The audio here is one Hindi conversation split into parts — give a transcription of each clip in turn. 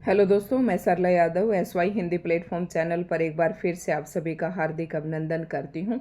हेलो दोस्तों, मैं Sarla Yadav SY Hindi platform channel पर एक बार फिर से आप सभी का हार्दिक अभिनंदन करती हूं।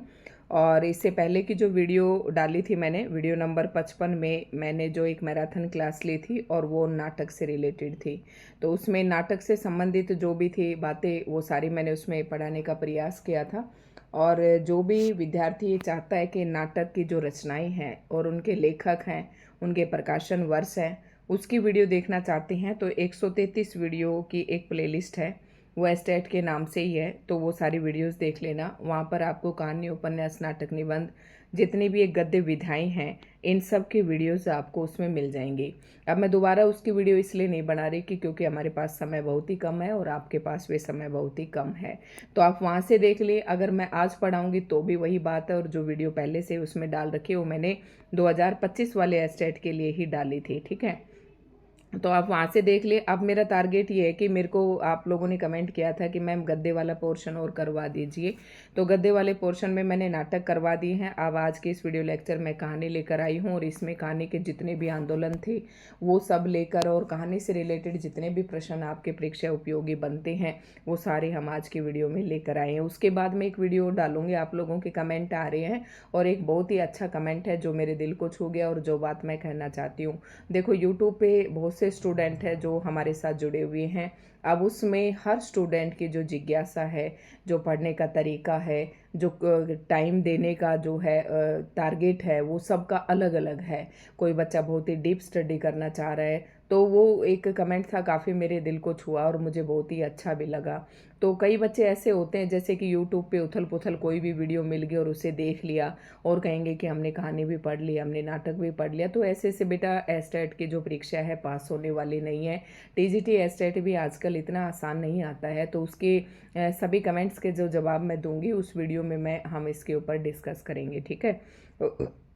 और इससे पहले की जो वीडियो डाली थी मैंने, वीडियो नंबर 55 में मैंने जो एक मैराथन क्लास ली थी और वो नाटक से रिलेटेड थी। तो उसमें नाटक से संबंधित जो भी थी बातें वो सारी मैंने उसमें पढ़ाने का प्रयास किया था। और जो भी विद्यार्थी ये चाहता है कि नाटक की जो रचनाएं हैं और उनके लेखक हैं, उनके प्रकाशन वर्ष हैं, उसकी वीडियो देखना चाहते हैं तो 133 वीडियो की एक प्लेलिस्ट है, वो एस्टेट के नाम से ही है। तो वो सारी वीडियोस देख लेना। वहाँ पर आपको कहानी, उपन्यास, नाटक, निबंध, जितनी भी एक गद्य विधाएं हैं, इन सब की वीडियोस आपको उसमें मिल जाएंगी। अब मैं दोबारा उसकी वीडियो इसलिए नहीं बना रही कि क्योंकि हमारे पास समय बहुत ही कम है और आपके पास वे समय बहुत ही कम है। तो आप वहाँ से देख लिए। अगर मैं आज पढ़ाऊँगी तो भी वही बात है, और जो वीडियो पहले से उसमें डाल रखी है वो मैंने 2025 वाले एस्टेट के लिए ही डाली थी। ठीक है, तो आप वहाँ से देख लिए। अब मेरा टारगेट ये है कि मेरे को आप लोगों ने कमेंट किया था कि मैम गद्दे वाला पोर्शन और करवा दीजिए, तो गद्दे वाले पोर्शन में मैंने नाटक करवा दिए हैं। अब आज के इस वीडियो लेक्चर में कहानी लेकर आई हूँ, और इसमें कहानी के जितने भी आंदोलन थे वो सब लेकर, और कहानी से रिलेटेड जितने भी प्रश्न आपके परीक्षा उपयोगी बनते हैं वो सारे हम आज की वीडियो में लेकर आए हैं। उसके बाद मैं एक वीडियो डालूंगी, आप लोगों के कमेंट आ रहे हैं, और एक बहुत ही अच्छा कमेंट है जो मेरे दिल को छू गया और जो बात मैं कहना चाहती हूँ। देखो, यूट्यूब पे बहुत से स्टूडेंट हैं जो हमारे साथ जुड़े हुए हैं। अब उसमें हर स्टूडेंट की जो जिज्ञासा है, जो पढ़ने का तरीका है, जो टाइम देने का जो है टारगेट है, वो सबका अलग अलग है। कोई बच्चा बहुत ही डीप स्टडी करना चाह रहा है, तो वो एक कमेंट था, काफ़ी मेरे दिल को छुआ और मुझे बहुत ही अच्छा भी लगा। तो कई बच्चे ऐसे होते हैं जैसे कि यूट्यूब पे उथल पुथल कोई भी वीडियो मिल गई और उसे देख लिया और कहेंगे कि हमने कहानी भी पढ़ ली, हमने नाटक भी पढ़ लिया। तो ऐसे से बेटा एस्टेट की जो परीक्षा है पास होने वाली नहीं है। टीजीटी एस्टेट भी आजकल इतना आसान नहीं आता है। तो उसके सभी कमेंट्स के जो जवाब मैं दूंगी उस वीडियो में हम इसके ऊपर डिस्कस करेंगे। ठीक है,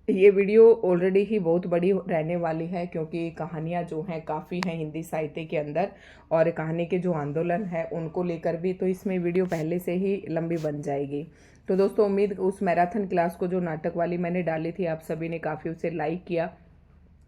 ये वीडियो ऑलरेडी ही बहुत बड़ी रहने वाली है, क्योंकि कहानियाँ जो हैं काफ़ी हैं हिंदी साहित्य के अंदर, और कहानी के जो आंदोलन है उनको लेकर भी, तो इसमें वीडियो पहले से ही लंबी बन जाएगी। तो दोस्तों, उम्मीद उस मैराथन क्लास को जो नाटक वाली मैंने डाली थी, आप सभी ने काफ़ी उसे लाइक किया,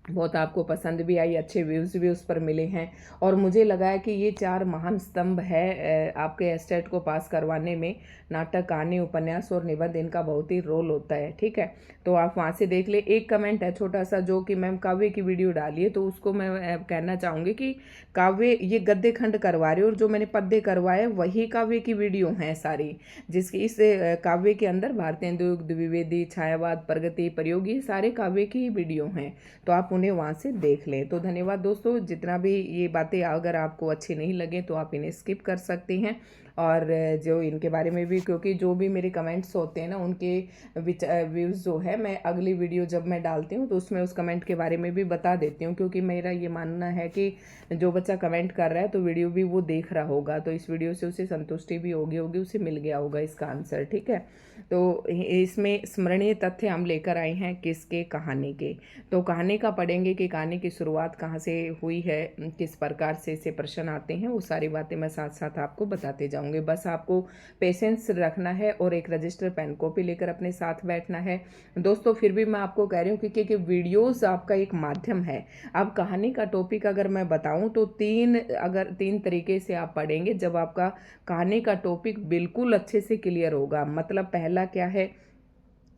बहुत आपको पसंद भी आई, अच्छे व्यूज़ भी उस पर मिले हैं। और मुझे लगा है कि ये 4 महान स्तंभ है आपके एस्टेट को पास करवाने में। नाटक, कहानी, उपन्यास और निबंध, इनका बहुत ही रोल होता है। ठीक है, तो आप वहाँ से देख ले। एक कमेंट है छोटा सा जो कि मैम काव्य की वीडियो डाली है, तो उसको मैं कहना चाहूँगी कि काव्य ये गद्य खंड करवा रही है, और जो मैंने पद्य करवाए वही काव्य की वीडियो हैं सारी, जिसकी इस काव्य के अंदर भारतेंदु, द्विवेदी, छायावाद, प्रगति, प्रयोग, ये सारे काव्य की वीडियो हैं। तो आप उन्हें वहाँ से देख लें। तो धन्यवाद दोस्तों। जितना भी ये बातें अगर आपको अच्छी नहीं लगे तो आप इन्हें स्किप कर सकते हैं। और जो इनके बारे में भी, क्योंकि जो भी मेरे कमेंट्स होते हैं ना, उनके व्यूज़ जो है मैं अगली वीडियो जब मैं डालती हूँ तो उसमें उस कमेंट के बारे में भी बता देती हूँ, क्योंकि मेरा ये मानना है कि जो बच्चा कमेंट कर रहा है तो वीडियो भी वो देख रहा होगा, तो इस वीडियो से उसे संतुष्टि भी होगी, उसे मिल गया होगा इसका आंसर। ठीक है, तो इसमें स्मरणीय तथ्य हम लेकर आए हैं किसके, कहानी के। तो कहानी का पढ़ेंगे कि कहानी की शुरुआत कहाँ से हुई है, किस प्रकार से इसे प्रश्न आते हैं, वो सारी बातें मैं साथ साथ आपको बताते जाऊंगे। बस आपको पेशेंस रखना है और एक रजिस्टर, पेन, कॉपी लेकर अपने साथ बैठना है। दोस्तों, फिर भी मैं आपको कह रही हूँ कि वीडियोस आपका एक माध्यम है। अब कहानी का टॉपिक अगर मैं बताऊं तो तीन तरीके से आप पढ़ेंगे जब आपका कहानी का टॉपिक बिल्कुल अच्छे से क्लियर होगा। मतलब पहला क्या है,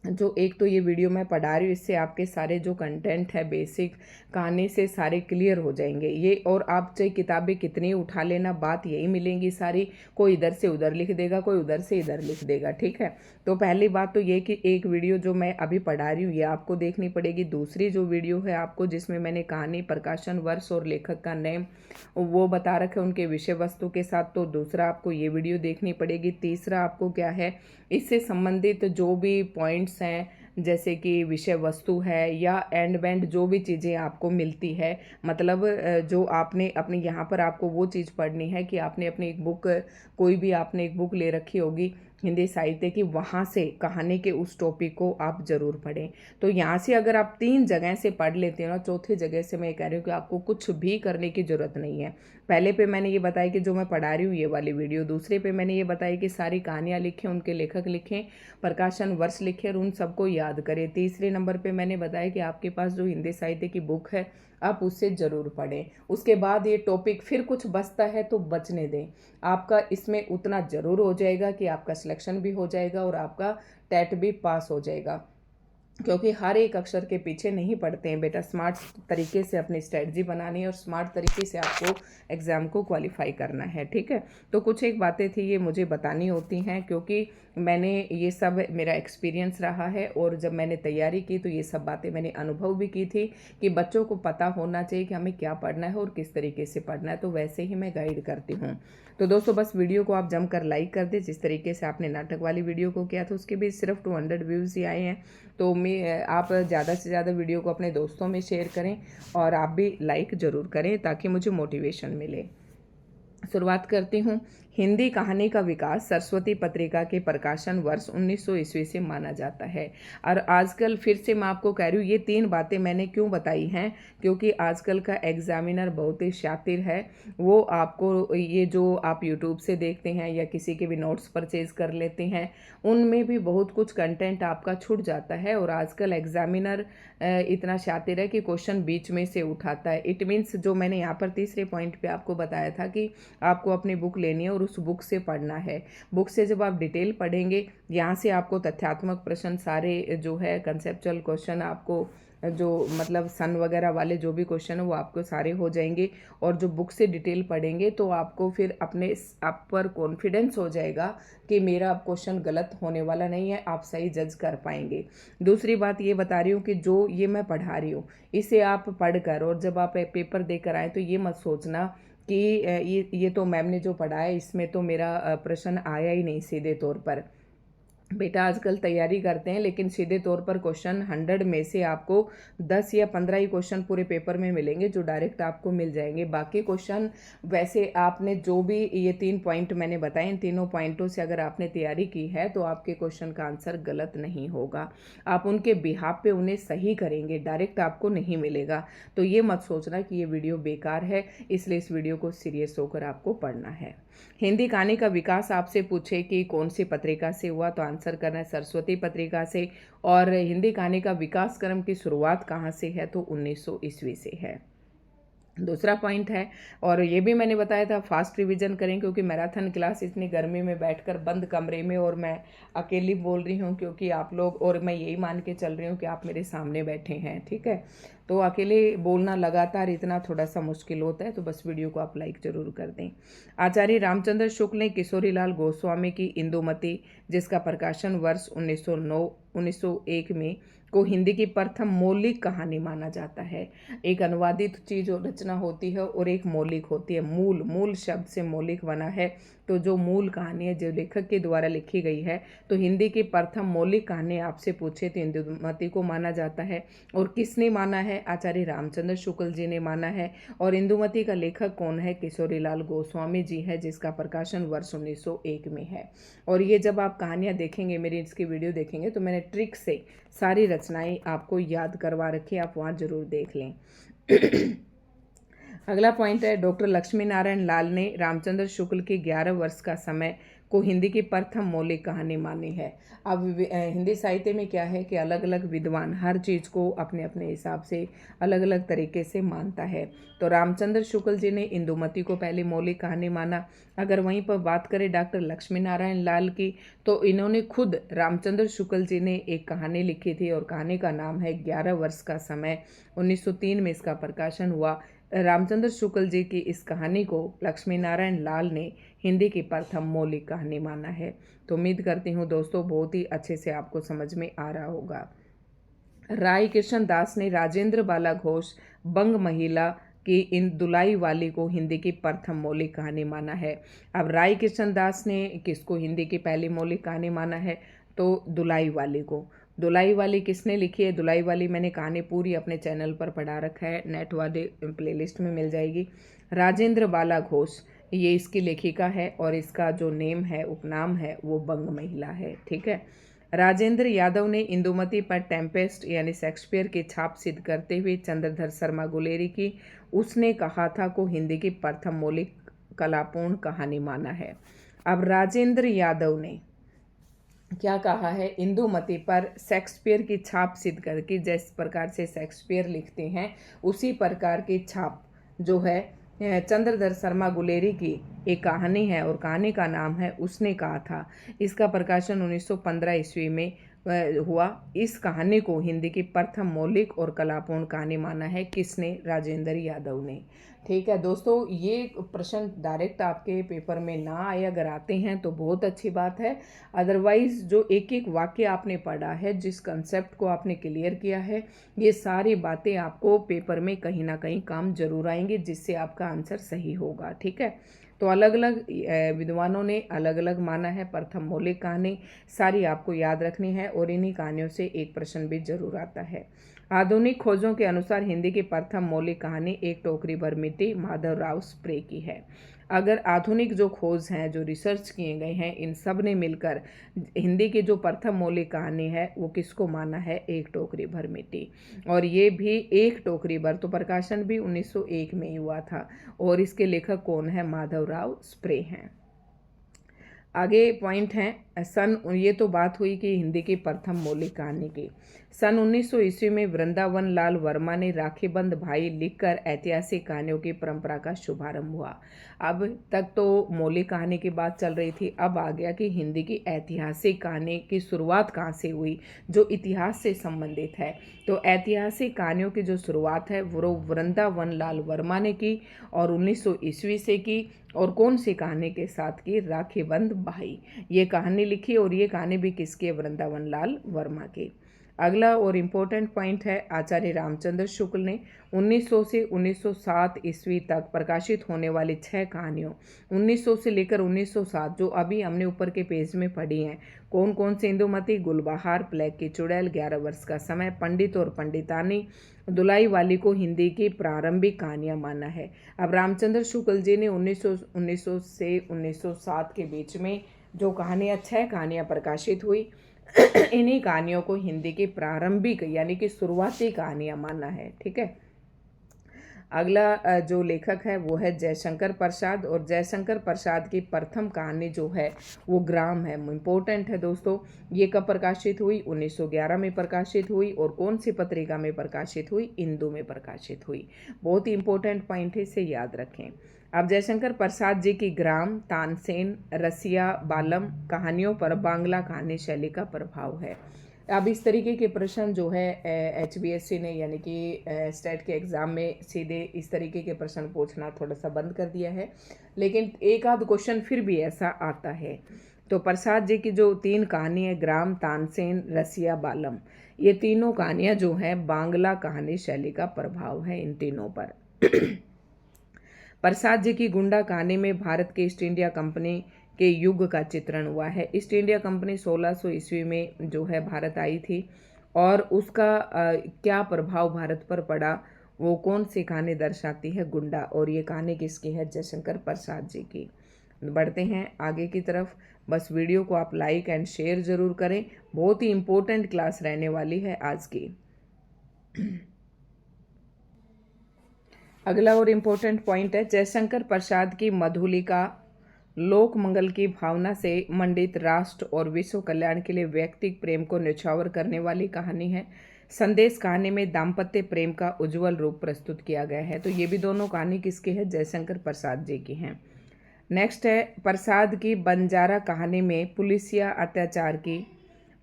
जो एक तो ये वीडियो मैं पढ़ा रही हूँ, इससे आपके सारे जो कंटेंट है बेसिक कहानी से सारे क्लियर हो जाएंगे ये। और आप चाहे किताबें कितनी उठा लेना, बात यही मिलेंगी सारी, कोई इधर से उधर लिख देगा, कोई उधर से इधर लिख देगा। ठीक है, तो पहली बात तो ये कि एक वीडियो जो मैं अभी पढ़ा रही हूँ ये आपको देखनी पड़ेगी। दूसरी जो वीडियो है आपको, जिसमें मैंने कहानी, प्रकाशन वर्ष और लेखक का नेम वो बता रखे उनके विषय वस्तु के साथ, तो दूसरा आपको ये वीडियो देखनी पड़ेगी। तीसरा आपको क्या है, इससे संबंधित जो भी पॉइंट्स हैं, जैसे कि विषय वस्तु है या एंड बैंड जो भी चीज़ें आपको मिलती है, मतलब जो आपने अपने यहाँ पर आपको वो चीज़ पढ़नी है कि आपने अपनी एक बुक, कोई भी आपने एक बुक ले रखी होगी हिंदी साहित्य की, वहाँ से कहानी के उस टॉपिक को आप जरूर पढ़ें। तो यहाँ से अगर आप 3 जगह से पढ़ लेते हो ना, चौथी जगह से मैं कह रही हूँ कि आपको कुछ भी करने की जरूरत नहीं है। पहले पे मैंने ये बताया कि जो मैं पढ़ा रही हूँ ये वाली वीडियो, दूसरे पे मैंने ये बताया कि सारी कहानियाँ लिखें, उनके लेखक लिखें, प्रकाशन वर्ष लिखें और उन सबको याद करें। तीसरे नंबर पे मैंने बताया कि आपके पास जो हिंदी साहित्य की बुक है आप उससे ज़रूर पढ़ें। उसके बाद ये टॉपिक फिर कुछ बचता है तो बचने दें। आपका इसमें उतना ज़रूर हो जाएगा कि आपका सिलेक्शन भी हो जाएगा और आपका टेट भी पास हो जाएगा, क्योंकि हर एक अक्षर के पीछे नहीं पढ़ते हैं बेटा। स्मार्ट तरीके से अपनी स्ट्रेटजी बनानी है और स्मार्ट तरीके से आपको एग्ज़ाम को क्वालिफाई करना है, ठीक है। तो कुछ एक बातें थी, ये मुझे बतानी होती हैं, क्योंकि मैंने ये सब मेरा एक्सपीरियंस रहा है और जब मैंने तैयारी की तो ये सब बातें मैंने अनुभव भी की थी कि बच्चों को पता होना चाहिए कि हमें क्या पढ़ना है और किस तरीके से पढ़ना है, तो वैसे ही मैं गाइड करती हूँ। तो दोस्तों बस वीडियो को आप जमकर लाइक कर दें। जिस तरीके से आपने नाटक वाली वीडियो को किया था उसके भी सिर्फ 200 व्यूज़ ही आए हैं। तो मैं आप ज़्यादा से ज़्यादा वीडियो को अपने दोस्तों में शेयर करें और आप भी लाइक ज़रूर करें ताकि मुझे मोटिवेशन मिले। शुरुआत करती हूँ। हिंदी कहानी का विकास सरस्वती पत्रिका के प्रकाशन वर्ष 1900 ईस्वी से माना जाता है। और आजकल फिर से मैं आपको कह रही हूँ, ये 3 बातें मैंने क्यों बताई हैं, क्योंकि आजकल का एग्जामिनर बहुत ही शातिर है। वो आपको ये जो आप यूट्यूब से देखते हैं या किसी के भी नोट्स परचेज कर लेते हैं, उनमें भी बहुत कुछ कंटेंट आपका छूट जाता है। और आजकल एग्जामिनर इतना शातिर है कि क्वेश्चन बीच में से उठाता है। इट मीन्स जो मैंने यहाँ पर तीसरे पॉइंट पे आपको बताया था कि आपको अपनी बुक लेनी है और उस बुक से पढ़ना है। बुक से जब आप डिटेल पढ़ेंगे, यहाँ से आपको तथ्यात्मक प्रश्न सारे जो है कंसेप्चुअल क्वेश्चन, आपको जो मतलब सन वगैरह वाले जो भी क्वेश्चन है वो आपको सारे हो जाएंगे। और जो बुक से डिटेल पढ़ेंगे तो आपको फिर अपने आप पर कॉन्फिडेंस हो जाएगा कि मेरा क्वेश्चन गलत होने वाला नहीं है, आप सही जज कर पाएंगे। दूसरी बात ये बता रही हूँ कि जो ये मैं पढ़ा रही हूँ इसे आप पढ़कर और जब आप पेपर देकर आए तो ये मत सोचना कि ये तो मैम ने जो पढ़ा है इसमें तो मेरा प्रश्न आया ही नहीं सीधे तौर पर। बेटा आजकल तैयारी करते हैं लेकिन सीधे तौर पर क्वेश्चन 100 में से आपको 10 या 15 ही क्वेश्चन पूरे पेपर में मिलेंगे जो डायरेक्ट आपको मिल जाएंगे। बाकी क्वेश्चन वैसे आपने जो भी ये 3 पॉइंट मैंने बताए, इन तीनों पॉइंटों से अगर आपने तैयारी की है तो आपके क्वेश्चन का आंसर गलत नहीं होगा। आप उनके बिहाफ पे उन्हें सही करेंगे, डायरेक्ट आपको नहीं मिलेगा। तो ये मत सोचना कि ये वीडियो बेकार है, इसलिए इस वीडियो को सीरियस होकर आपको पढ़ना है। हिंदी कहानी का विकास आपसे पूछे कि कौन सी पत्रिका से हुआ तो आंसर करना है सरस्वती पत्रिका से। और हिंदी कहानी का विकास क्रम की शुरुआत कहाँ से है तो 1900 ईस्वी से है। दूसरा पॉइंट है, और ये भी मैंने बताया था फास्ट रिवीजन करें, क्योंकि मैराथन क्लास इतनी गर्मी में बैठकर बंद कमरे में और मैं अकेली बोल रही हूँ, क्योंकि आप लोग और मैं यही मान के चल रही हूँ कि आप मेरे सामने बैठे हैं, ठीक है। तो अकेले बोलना लगातार इतना थोड़ा सा मुश्किल होता है, तो बस वीडियो को आप लाइक जरूर कर दें। आचार्य रामचंद्र शुक्ल ने किशोरीलाल गोस्वामी की इंदुमती, जिसका प्रकाशन वर्ष 1901 में को हिंदी की प्रथम मौलिक कहानी माना जाता है। एक अनुवादित चीज और रचना होती है और एक मौलिक होती है। मूल शब्द से मौलिक बना है, तो जो मूल कहानी है जो लेखक के द्वारा लिखी गई है, तो हिंदी की प्रथम मौलिक कहानी आपसे पूछे तो इंदुमती को माना जाता है। और किसने माना है? आचार्य रामचंद्र शुक्ल जी ने माना है। और इंदुमती का लेखक कौन है? किशोरीलाल गोस्वामी जी है, जिसका प्रकाशन वर्ष 1901 में है। और ये जब आप कहानियाँ देखेंगे, मेरी इसकी वीडियो देखेंगे, तो मैंने ट्रिक से सारी रचनाएं आपको याद करवा रखी है, आप वहाँ जरूर देख लें। अगला पॉइंट है, डॉक्टर लक्ष्मी नारायण लाल ने रामचंद्र शुक्ल के 11 वर्ष का समय को हिंदी की प्रथम मौलिक कहानी मानी है। अब हिंदी साहित्य में क्या है कि अलग अलग विद्वान हर चीज़ को अपने अपने हिसाब से अलग अलग तरीके से मानता है। तो रामचंद्र शुक्ल जी ने इंदुमती को पहली मौलिक कहानी माना। अगर वहीं पर बात करें डॉक्टर लक्ष्मी नारायण लाल की, तो इन्होंने खुद रामचंद्र शुक्ल जी ने एक कहानी लिखी थी और कहानी का नाम है 11 वर्ष का समय। 1903 में इसका प्रकाशन हुआ। रामचंद्र शुक्ल जी की इस कहानी को लक्ष्मी नारायण लाल ने हिंदी की प्रथम मौलिक कहानी माना है। तो उम्मीद करती हूँ दोस्तों बहुत ही अच्छे से आपको समझ में आ रहा होगा। राय कृष्ण दास ने राजेंद्र बाला घोष बंग महिला की इन दुलाई वाली को हिंदी की प्रथम मौलिक कहानी माना है। अब राय कृष्ण दास ने किसको हिंदी की पहली मौलिक कहानी माना है? तो दुलाई वाली को। दुलाई वाली किसने लिखी है? दुलाई वाली मैंने कहानी पूरी अपने चैनल पर पढ़ा रखा है, नेट वाले प्लेलिस्ट में मिल जाएगी। राजेंद्र बाला घोष ये इसकी लेखिका है और इसका जो नेम है, उपनाम है, वो बंग महिला है, ठीक है। राजेंद्र यादव ने इंदुमती पर टेम्पेस्ट यानी शेक्सपियर की छाप सिद्ध करते हुए चंद्रधर शर्मा गुलेरी की उसने कहा था को हिंदी की प्रथम मौलिक कलापूर्ण कहानी माना है। अब राजेंद्र यादव ने क्या कहा है, इंदुमती पर शेक्सपियर की छाप सिद्ध करके, जिस प्रकार से शेक्सपियर लिखते हैं उसी प्रकार की छाप जो है चंद्रधर शर्मा गुलेरी की एक कहानी है और कहानी का नाम है उसने कहा था। इसका प्रकाशन 1915 ईस्वी में हुआ। इस कहानी को हिंदी की प्रथम मौलिक और कलापूर्ण कहानी माना है। किसने? राजेंद्र यादव ने। ठीक है दोस्तों, ये प्रश्न डायरेक्ट आपके पेपर में ना आए, अगर आते हैं तो बहुत अच्छी बात है। अदरवाइज जो एक एक वाक्य आपने पढ़ा है, जिस कंसेप्ट को आपने क्लियर किया है, ये सारी बातें आपको पेपर में कहीं ना कहीं काम जरूर आएंगी, जिससे आपका आंसर सही होगा। ठीक है, तो अलग अलग विद्वानों ने अलग अलग माना है। प्रथम मौलिक कहानी सारी आपको याद रखनी है और इन्हीं कहानियों से एक प्रश्न भी जरूर आता है। आधुनिक खोजों के अनुसार हिंदी की प्रथम मौलिक कहानी एक टोकरी भर मिट्टी माधवराव स्प्रे की है। अगर आधुनिक जो खोज हैं, जो रिसर्च किए गए हैं, इन सब ने मिलकर हिंदी की जो प्रथम मौलिक कहानी है वो किसको माना है? एक टोकरी भर मिट्टी। और ये भी एक टोकरी भर, तो प्रकाशन भी 1901 में ही हुआ था। और इसके लेखक कौन है? माधवराव स्प्रे हैं। आगे पॉइंट है ये तो बात हुई कि हिंदी की प्रथम मौलिक कहानी की। सन 1900 ईस्वी में वृंदावन लाल वर्मा ने राखीबंद भाई लिखकर ऐतिहासिक कहानियों की परंपरा का शुभारंभ हुआ। अब तक तो मौलिक कहानी की बात चल रही थी, अब आ गया कि हिंदी की ऐतिहासिक कहानी की शुरुआत कहाँ से हुई, जो इतिहास से संबंधित है। तो ऐतिहासिक कहानियों की जो शुरुआत है वो वृंदावन लाल वर्मा ने की और 1900 ईस्वी से की। और कौन सी कहानी के साथ की? राखीबंद भाई। ये कहानी लिखी और ये कहानी भी किसकी है? वृंदावन लाल वर्मा की। अगला और इम्पोर्टेंट पॉइंट है, आचार्य रामचंद्र शुक्ल ने 1900 से 1907 ईस्वी तक प्रकाशित होने वाली 6 कहानियों, 1900 से लेकर 1907, जो अभी हमने ऊपर के पेज में पढ़ी हैं, कौन कौन से? इंदुमती, गुलबहार, प्लेग की चुड़ैल, 11 वर्ष का समय, पंडित और पंडितानी, दुलाई वाली को हिंदी की प्रारंभिक कहानियां माना है। अब रामचंद्र शुक्ल जी ने 1900 से 1907 के बीच में जो कहानियां 6 कहानियां प्रकाशित हुई, इन्हीं कहानियों को हिंदी की प्रारंभिक यानी कि शुरुआती कहानियां माना है। ठीक है, अगला जो लेखक है वो है जयशंकर प्रसाद। और जयशंकर प्रसाद की प्रथम कहानी जो है वो ग्राम है। इम्पोर्टेंट है दोस्तों, ये कब प्रकाशित हुई? 1911 में प्रकाशित हुई। और कौन सी पत्रिका में प्रकाशित हुई? इंदु में प्रकाशित हुई। बहुत ही इंपॉर्टेंट पॉइंट है, इसे याद रखें। अब जयशंकर प्रसाद जी की ग्राम, तानसेन, रसिया बालम कहानियों पर बांग्ला कहानी शैली का प्रभाव है। अब इस तरीके के प्रश्न जो है HBSC ने यानी कि स्टेट के एग्ज़ाम में सीधे इस तरीके के प्रश्न पूछना थोड़ा सा बंद कर दिया है, लेकिन एक आध क्वेश्चन फिर भी ऐसा आता है। तो प्रसाद जी की जो 3 कहानी है, ग्राम, तानसेन, रसिया बालम, ये तीनों कहानियाँ जो हैं बांग्ला कहानी शैली का प्रभाव है इन तीनों पर। प्रसाद जी की गुंडा कहानी में भारत के ईस्ट इंडिया कंपनी के युग का चित्रण हुआ है। ईस्ट इंडिया कंपनी 1600 ईस्वी में जो है भारत आई थी और उसका क्या प्रभाव भारत पर पड़ा, वो कौन सी कहानी दर्शाती है? गुंडा। और ये कहानी किसकी है? जयशंकर प्रसाद जी की। बढ़ते हैं आगे की तरफ। बस वीडियो को आप लाइक एंड शेयर ज़रूर करें, बहुत ही इम्पोर्टेंट क्लास रहने वाली है आज की। अगला और इम्पोर्टेंट पॉइंट है, जयशंकर प्रसाद की मधुलिका लोक मंगल की भावना से मंडित राष्ट्र और विश्व कल्याण के लिए व्यक्तिगत प्रेम को न्यौछावर करने वाली कहानी है। संदेश कहानी में दाम्पत्य प्रेम का उज्जवल रूप प्रस्तुत किया गया है। तो ये भी दोनों कहानी किसकी है? जयशंकर प्रसाद जी की हैं। नेक्स्ट है, प्रसाद की बंजारा कहानी में पुलिसिया अत्याचार की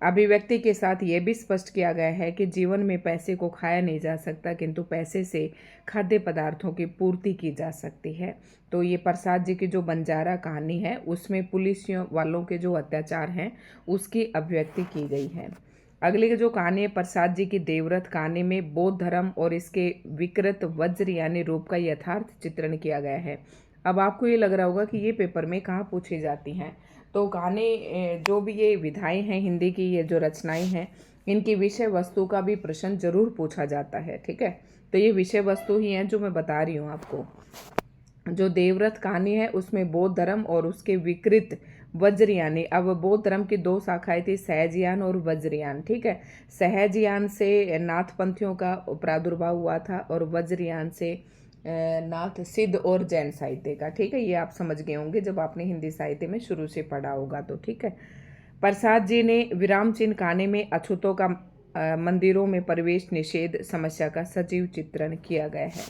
अभिव्यक्ति के साथ ये भी स्पष्ट किया गया है कि जीवन में पैसे को खाया नहीं जा सकता, किंतु पैसे से खाद्य पदार्थों की पूर्ति की जा सकती है। तो ये प्रसाद जी की जो बंजारा कहानी है उसमें पुलिसियों वालों के जो अत्याचार हैं उसकी अभिव्यक्ति की गई है। अगली जो कहानी है, प्रसाद जी की देवव्रत कहानी में बौद्ध धर्म और इसके विकृत वज्र यानी रूप का यथार्थ चित्रण किया गया है। अब आपको ये लग रहा होगा कि ये पेपर में कहाँ पूछी जाती हैं। तो कहानी जो भी ये विधाएं हैं हिंदी की, ये जो रचनाएं हैं, इनकी विषय वस्तु का भी प्रश्न जरूर पूछा जाता है। ठीक है, तो ये विषय वस्तु ही हैं जो मैं बता रही हूँ आपको। जो देवव्रत कहानी है उसमें बौद्ध धर्म और उसके विकृत वज्रयानी, अब बौद्ध धर्म की 2 शाखाएं थी, सहजयान और वज्रयान। ठीक है, सहजयान से नाथपंथियों का प्रादुर्भाव हुआ था और वज्रयान से नाथ सिद्ध और जैन साहित्य का। ठीक है, ये आप समझ गए होंगे जब आपने हिंदी साहित्य में शुरू से पढ़ा होगा तो। ठीक है, प्रसाद जी ने विराम चिन्ह कहानी में अछूतों का मंदिरों में प्रवेश निषेध समस्या का सजीव चित्रण किया गया है।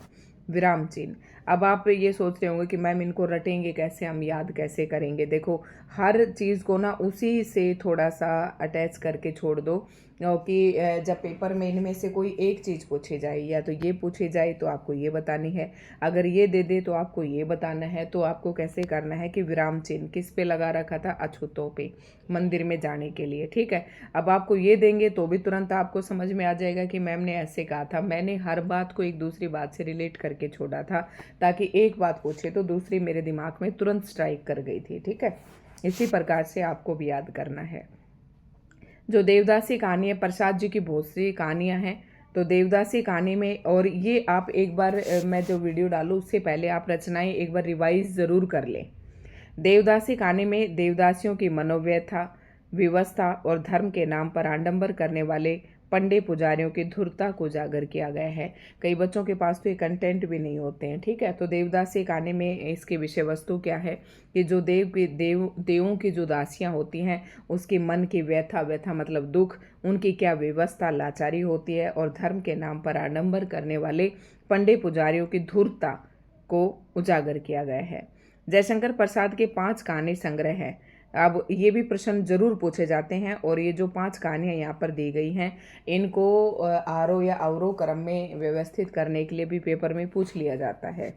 विराम चिन्ह, अब आप ये सोच रहे होंगे कि मैम इनको रटेंगे कैसे, हम याद कैसे करेंगे। देखो, हर चीज़ को ना उसी से थोड़ा सा अटैच करके छोड़ दो कि जब पेपर में इनमें से कोई एक चीज़ पूछी जाए, या तो ये पूछी जाए तो आपको ये बतानी है, अगर ये दे दे तो आपको ये बताना है। तो आपको कैसे करना है कि विराम चिन्ह किस पे लगा रखा था, अछूतों पे, मंदिर में जाने के लिए। ठीक है, अब आपको ये देंगे तो भी तुरंत आपको समझ में आ जाएगा कि मैम ने ऐसे कहा था। मैंने हर बात को एक दूसरी बात से रिलेट करके छोड़ा था, ताकि एक बात पूछे तो दूसरी मेरे दिमाग में तुरंत स्ट्राइक कर गई थी। ठीक है, इसी प्रकार से आपको भी याद करना है। जो देवदासी कहानी है, प्रसाद जी की बहुत सी कहानियाँ हैं। तो देवदासी कहानी में, और ये आप एक बार मैं जो वीडियो डालूँ उससे पहले आप रचनाएं एक बार रिवाइज ज़रूर कर लें। देवदासी कहानी में देवदासियों की मनोव्यथा, व्यवस्था और धर्म के नाम पर आडंबर करने वाले पंडे पुजारियों की धुरता को उजागर किया गया है। कई बच्चों के पास तो ये कंटेंट भी नहीं होते हैं। ठीक है, तो देवदासी कहानी में इसकी विषय वस्तु क्या है कि जो देवों की जो दासियां होती हैं उसकी मन की व्यथा मतलब दुख, उनकी क्या व्यवस्था, लाचारी होती है, और धर्म के नाम पर आडंबर करने वाले पंडे पुजारियों की धुरता को उजागर किया गया है। जयशंकर प्रसाद के 5 कहानी संग्रह हैं। अब ये भी प्रश्न जरूर पूछे जाते हैं, और ये जो 5 कहानियाँ यहाँ पर दी गई हैं इनको आरोह या अवरोह क्रम में व्यवस्थित करने के लिए भी पेपर में पूछ लिया जाता है।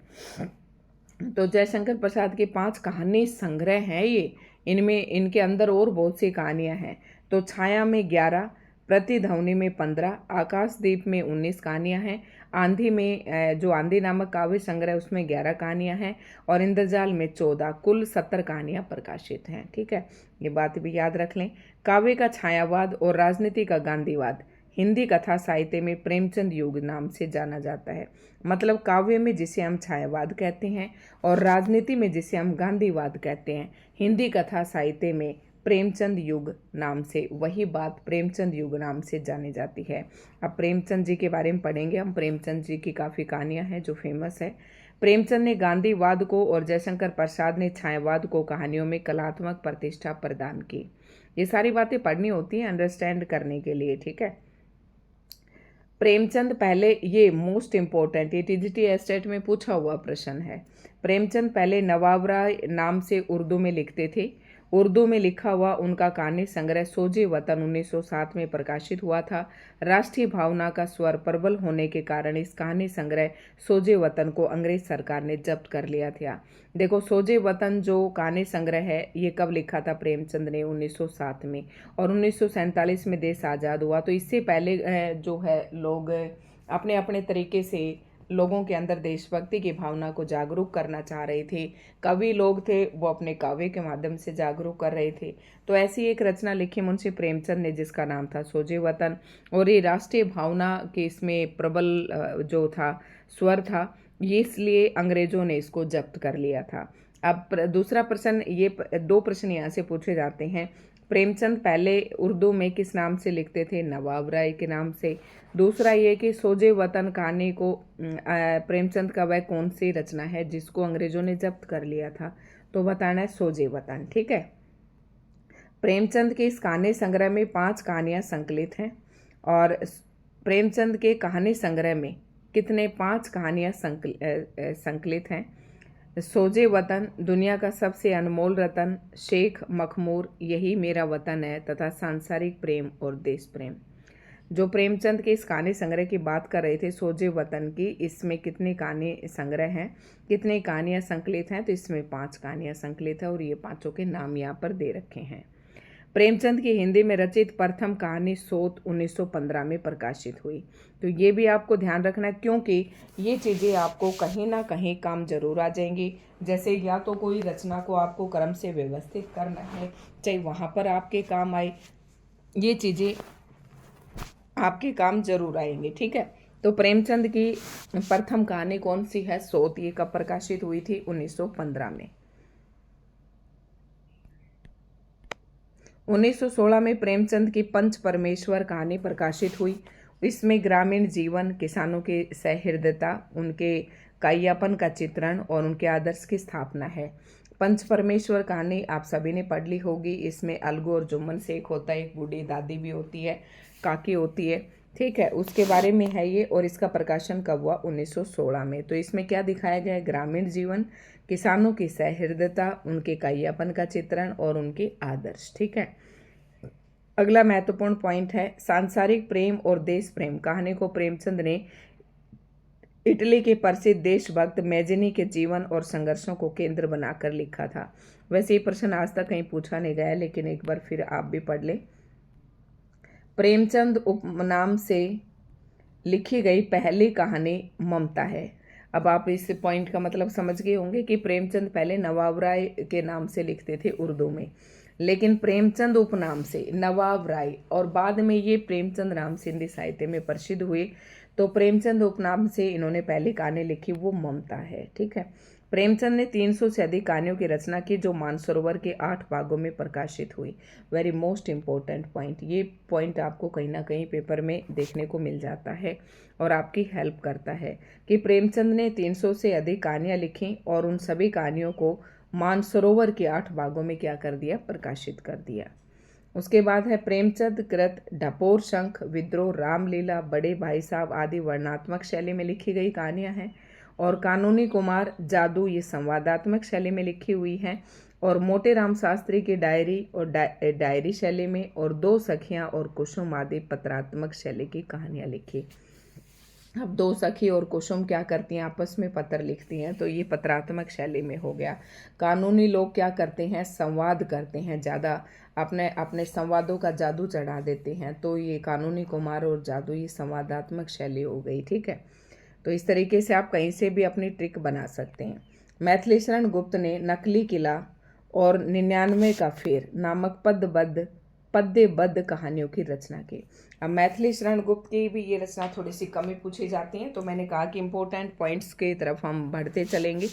तो जयशंकर प्रसाद के 5 कहानी संग्रह हैं ये, इनमें इनके अंदर और बहुत सी कहानियाँ हैं। तो छाया में 11, प्रतिध्वनि में 15, आकाशदीप में 19 कहानियाँ हैं, आंधी में जो आंधी नामक काव्य संग्रह उसमें 11 कहानियाँ हैं, और इंद्रजाल में 14, कुल 70 कहानियाँ प्रकाशित हैं। ठीक है, ये बात भी याद रख लें। काव्य का छायावाद और राजनीति का गांधीवाद हिंदी कथा साहित्य में प्रेमचंद युग नाम से जाना जाता है। मतलब काव्य में जिसे हम छायावाद कहते हैं और राजनीति में जिसे हम गांधीवाद कहते हैं, हिंदी कथा साहित्य में प्रेमचंद युग नाम से, वही बात प्रेमचंद युग नाम से जानी जाती है। अब प्रेमचंद जी के बारे में पढ़ेंगे हम। प्रेमचंद जी की काफ़ी कहानियां हैं जो फेमस है। प्रेमचंद ने गांधीवाद को और जयशंकर प्रसाद ने छायावाद को कहानियों में कलात्मक प्रतिष्ठा प्रदान की। ये सारी बातें पढ़नी होती हैं अंडरस्टैंड करने के लिए। ठीक है, प्रेमचंद पहले, ये मोस्ट इम्पोर्टेंट, ये टीजीटी एस्टेट में पूछा हुआ प्रश्न है। प्रेमचंद पहले नवावरा नाम से उर्दू में लिखते थे। उर्दू में लिखा हुआ उनका कहानी संग्रह सोजे वतन 1907 में प्रकाशित हुआ था। राष्ट्रीय भावना का स्वर प्रबल होने के कारण इस कहानी संग्रह सोजे वतन को अंग्रेज सरकार ने जब्त कर लिया था। देखो, सोजे वतन जो कहानी संग्रह है ये कब लिखा था प्रेमचंद ने, 1907 में, और 1947 में देश आज़ाद हुआ। तो इससे पहले जो है लोग अपने अपने तरीके से लोगों के अंदर देशभक्ति की भावना को जागरूक करना चाह रहे थे। कवि लोग थे वो अपने काव्य के माध्यम से जागरूक कर रहे थे। तो ऐसी एक रचना लिखी मुंशी प्रेमचंद ने जिसका नाम था सोजे वतन, और ये राष्ट्रीय भावना के इसमें प्रबल जो था स्वर था, ये इसलिए अंग्रेजों ने इसको जब्त कर लिया था। अब दूसरा प्रश्न, ये 2 प्रश्न यहाँ से पूछे जाते हैं। प्रेमचंद पहले उर्दू में किस नाम से लिखते थे? नवाब राय के नाम से। दूसरा ये कि सोजे वतन कहानी को प्रेमचंद का वह कौन सी रचना है जिसको अंग्रेजों ने जब्त कर लिया था? तो बताना है सोजे वतन। ठीक है, प्रेमचंद के इस कहानी संग्रह में 5 कहानियां संकलित हैं, और प्रेमचंद के कहानी संग्रह में कितने 5 कहानियां संकलित हैं। सोजे वतन, दुनिया का सबसे अनमोल रतन, शेख मखमूर, यही मेरा वतन है, तथा सांसारिक प्रेम और देश प्रेम। जो प्रेमचंद के इस कहानी संग्रह की बात कर रहे थे सोजे वतन की, इसमें कितने कहानी संग्रह हैं, कितनी कहानियां संकलित हैं? तो इसमें 5 कहानियां संकलित है, और ये 5 के नाम यहाँ पर दे रखे हैं। प्रेमचंद की हिंदी में रचित प्रथम कहानी सोत 1915 में प्रकाशित हुई। तो ये भी आपको ध्यान रखना है, क्योंकि ये चीज़ें आपको कहीं ना कहीं काम जरूर आ जाएंगी। जैसे या तो कोई रचना को आपको क्रम से व्यवस्थित करना है, चाहे वहाँ पर आपके काम आए, ये चीज़ें आपके काम जरूर आएंगे। ठीक है, तो प्रेमचंद की प्रथम कहानी कौन सी है? सोत। ये कब प्रकाशित हुई थी? 1915 में। 1916 में प्रेमचंद की पंच परमेश्वर कहानी प्रकाशित हुई। इसमें ग्रामीण जीवन, किसानों की सहृदयता, उनके काइयापन का चित्रण और उनके आदर्श की स्थापना है। पंच परमेश्वर कहानी आप सभी ने पढ़ ली होगी। इसमें अलगू और जुम्मन शेख होता है, एक बूढ़ी दादी भी होती है, काकी होती है, ठीक है, उसके बारे में है ये। और इसका प्रकाशन कब हुआ? 1916 में। तो इसमें क्या दिखाया गया है? ग्रामीण जीवन, किसानों की सहृदयता, उनके काइयापन का चित्रण और उनके आदर्श, ठीक है। अगला महत्वपूर्ण पॉइंट है सांसारिक प्रेम और देश प्रेम। कहानी को प्रेमचंद ने इटली के प्रसिद्ध देशभक्त मैजिनी के जीवन और संघर्षों को केंद्र बनाकर लिखा था। वैसे ये प्रश्न आज तक कहीं पूछा नहीं गया, लेकिन एक बार फिर आप भी पढ़ लें। प्रेमचंद उपनाम से लिखी गई पहली कहानी ममता है। अब आप इस पॉइंट का मतलब समझ गए होंगे कि प्रेमचंद पहले नवाब राय के नाम से लिखते थे उर्दू में, लेकिन प्रेमचंद उपनाम से नवाब राय, और बाद में ये प्रेमचंद नाम से हिंदी साहित्य में प्रसिद्ध हुए। तो प्रेमचंद उपनाम से इन्होंने पहली कहानी लिखी, वो ममता है, ठीक है। प्रेमचंद ने 300 से अधिक कहानियों की रचना की जो मानसरोवर के 8 भागों में प्रकाशित हुई। वेरी मोस्ट इम्पोर्टेंट पॉइंट, ये पॉइंट आपको कहीं ना कहीं पेपर में देखने को मिल जाता है और आपकी हेल्प करता है कि प्रेमचंद ने 300 से अधिक कहानियां लिखी और उन सभी कहानियों को मानसरोवर के 8 भागों में क्या कर दिया? प्रकाशित कर दिया। उसके बाद है प्रेमचंद कृत ढपोर शंख, विद्रोह, रामलीला, बड़े भाई साहब आदि वर्णनात्मक शैली में लिखी गई कहानियां हैं। और कानूनी कुमार, जादू, ये संवादात्मक शैली में लिखी हुई हैं। और मोटे राम शास्त्री की डायरी और डायरी शैली में, और दो सखियां और कुसुम आदि पत्रात्मक शैली की कहानियां लिखी। अब दो सखी और कुसुम क्या करती हैं? आपस में पत्र लिखती हैं, तो ये पत्रात्मक शैली में हो गया। कानूनी लोग क्या करते हैं? संवाद करते हैं, ज़्यादा अपने अपने संवादों का जादू चढ़ा देते हैं, तो ये कानूनी कुमार और जादू, ये संवादात्मक शैली हो गई, ठीक है। तो इस तरीके से आप कहीं से भी अपनी ट्रिक बना सकते हैं। मैथिली शरण गुप्त ने नकली किला और 99 का फेर नामक पद्यबद्ध कहानियों की रचना की। अब मैथिली शरण गुप्त की भी ये रचना थोड़ी सी कमी पूछी जाती है, तो मैंने कहा कि इंपॉर्टेंट पॉइंट्स की तरफ हम बढ़ते चलेंगे,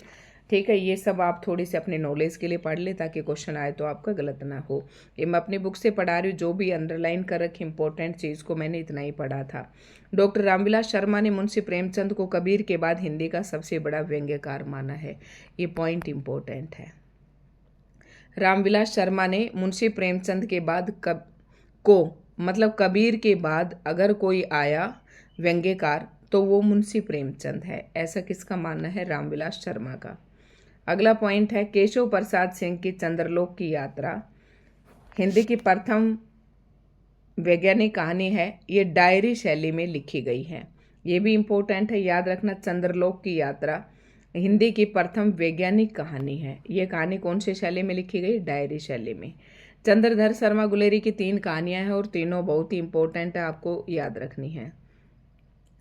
ठीक है। ये सब आप थोड़ी सी अपने नॉलेज के लिए पढ़ ले ताकि क्वेश्चन आए तो आपका गलत ना हो। ये मैं अपनी बुक से पढ़ा रही हूँ, जो भी अंडरलाइन कर रखी इंपॉर्टेंट चीज़ को मैंने इतना ही पढ़ा था। डॉक्टर रामविलास शर्मा ने मुंशी प्रेमचंद को कबीर के बाद हिंदी का सबसे बड़ा व्यंग्यकार माना है। ये पॉइंट इंपॉर्टेंट है। रामविलास शर्मा ने मुंशी प्रेमचंद के बाद मतलब कबीर के बाद अगर कोई आया व्यंग्यकार तो वो मुंशी प्रेमचंद है, ऐसा किसका मानना है? रामविलास शर्मा का। अगला पॉइंट है केशव प्रसाद सिंह की चंद्रलोक की यात्रा हिंदी की प्रथम वैज्ञानिक कहानी है। ये डायरी शैली में लिखी गई है, ये भी इम्पोर्टेंट है, याद रखना। चंद्रलोक की यात्रा हिंदी की प्रथम वैज्ञानिक कहानी है। ये कहानी कौन सी शैली में लिखी गई? डायरी शैली में। चंद्रधर शर्मा गुलेरी की 3 कहानियां हैं और तीनों बहुत ही इंपॉर्टेंट है, आपको याद रखनी है।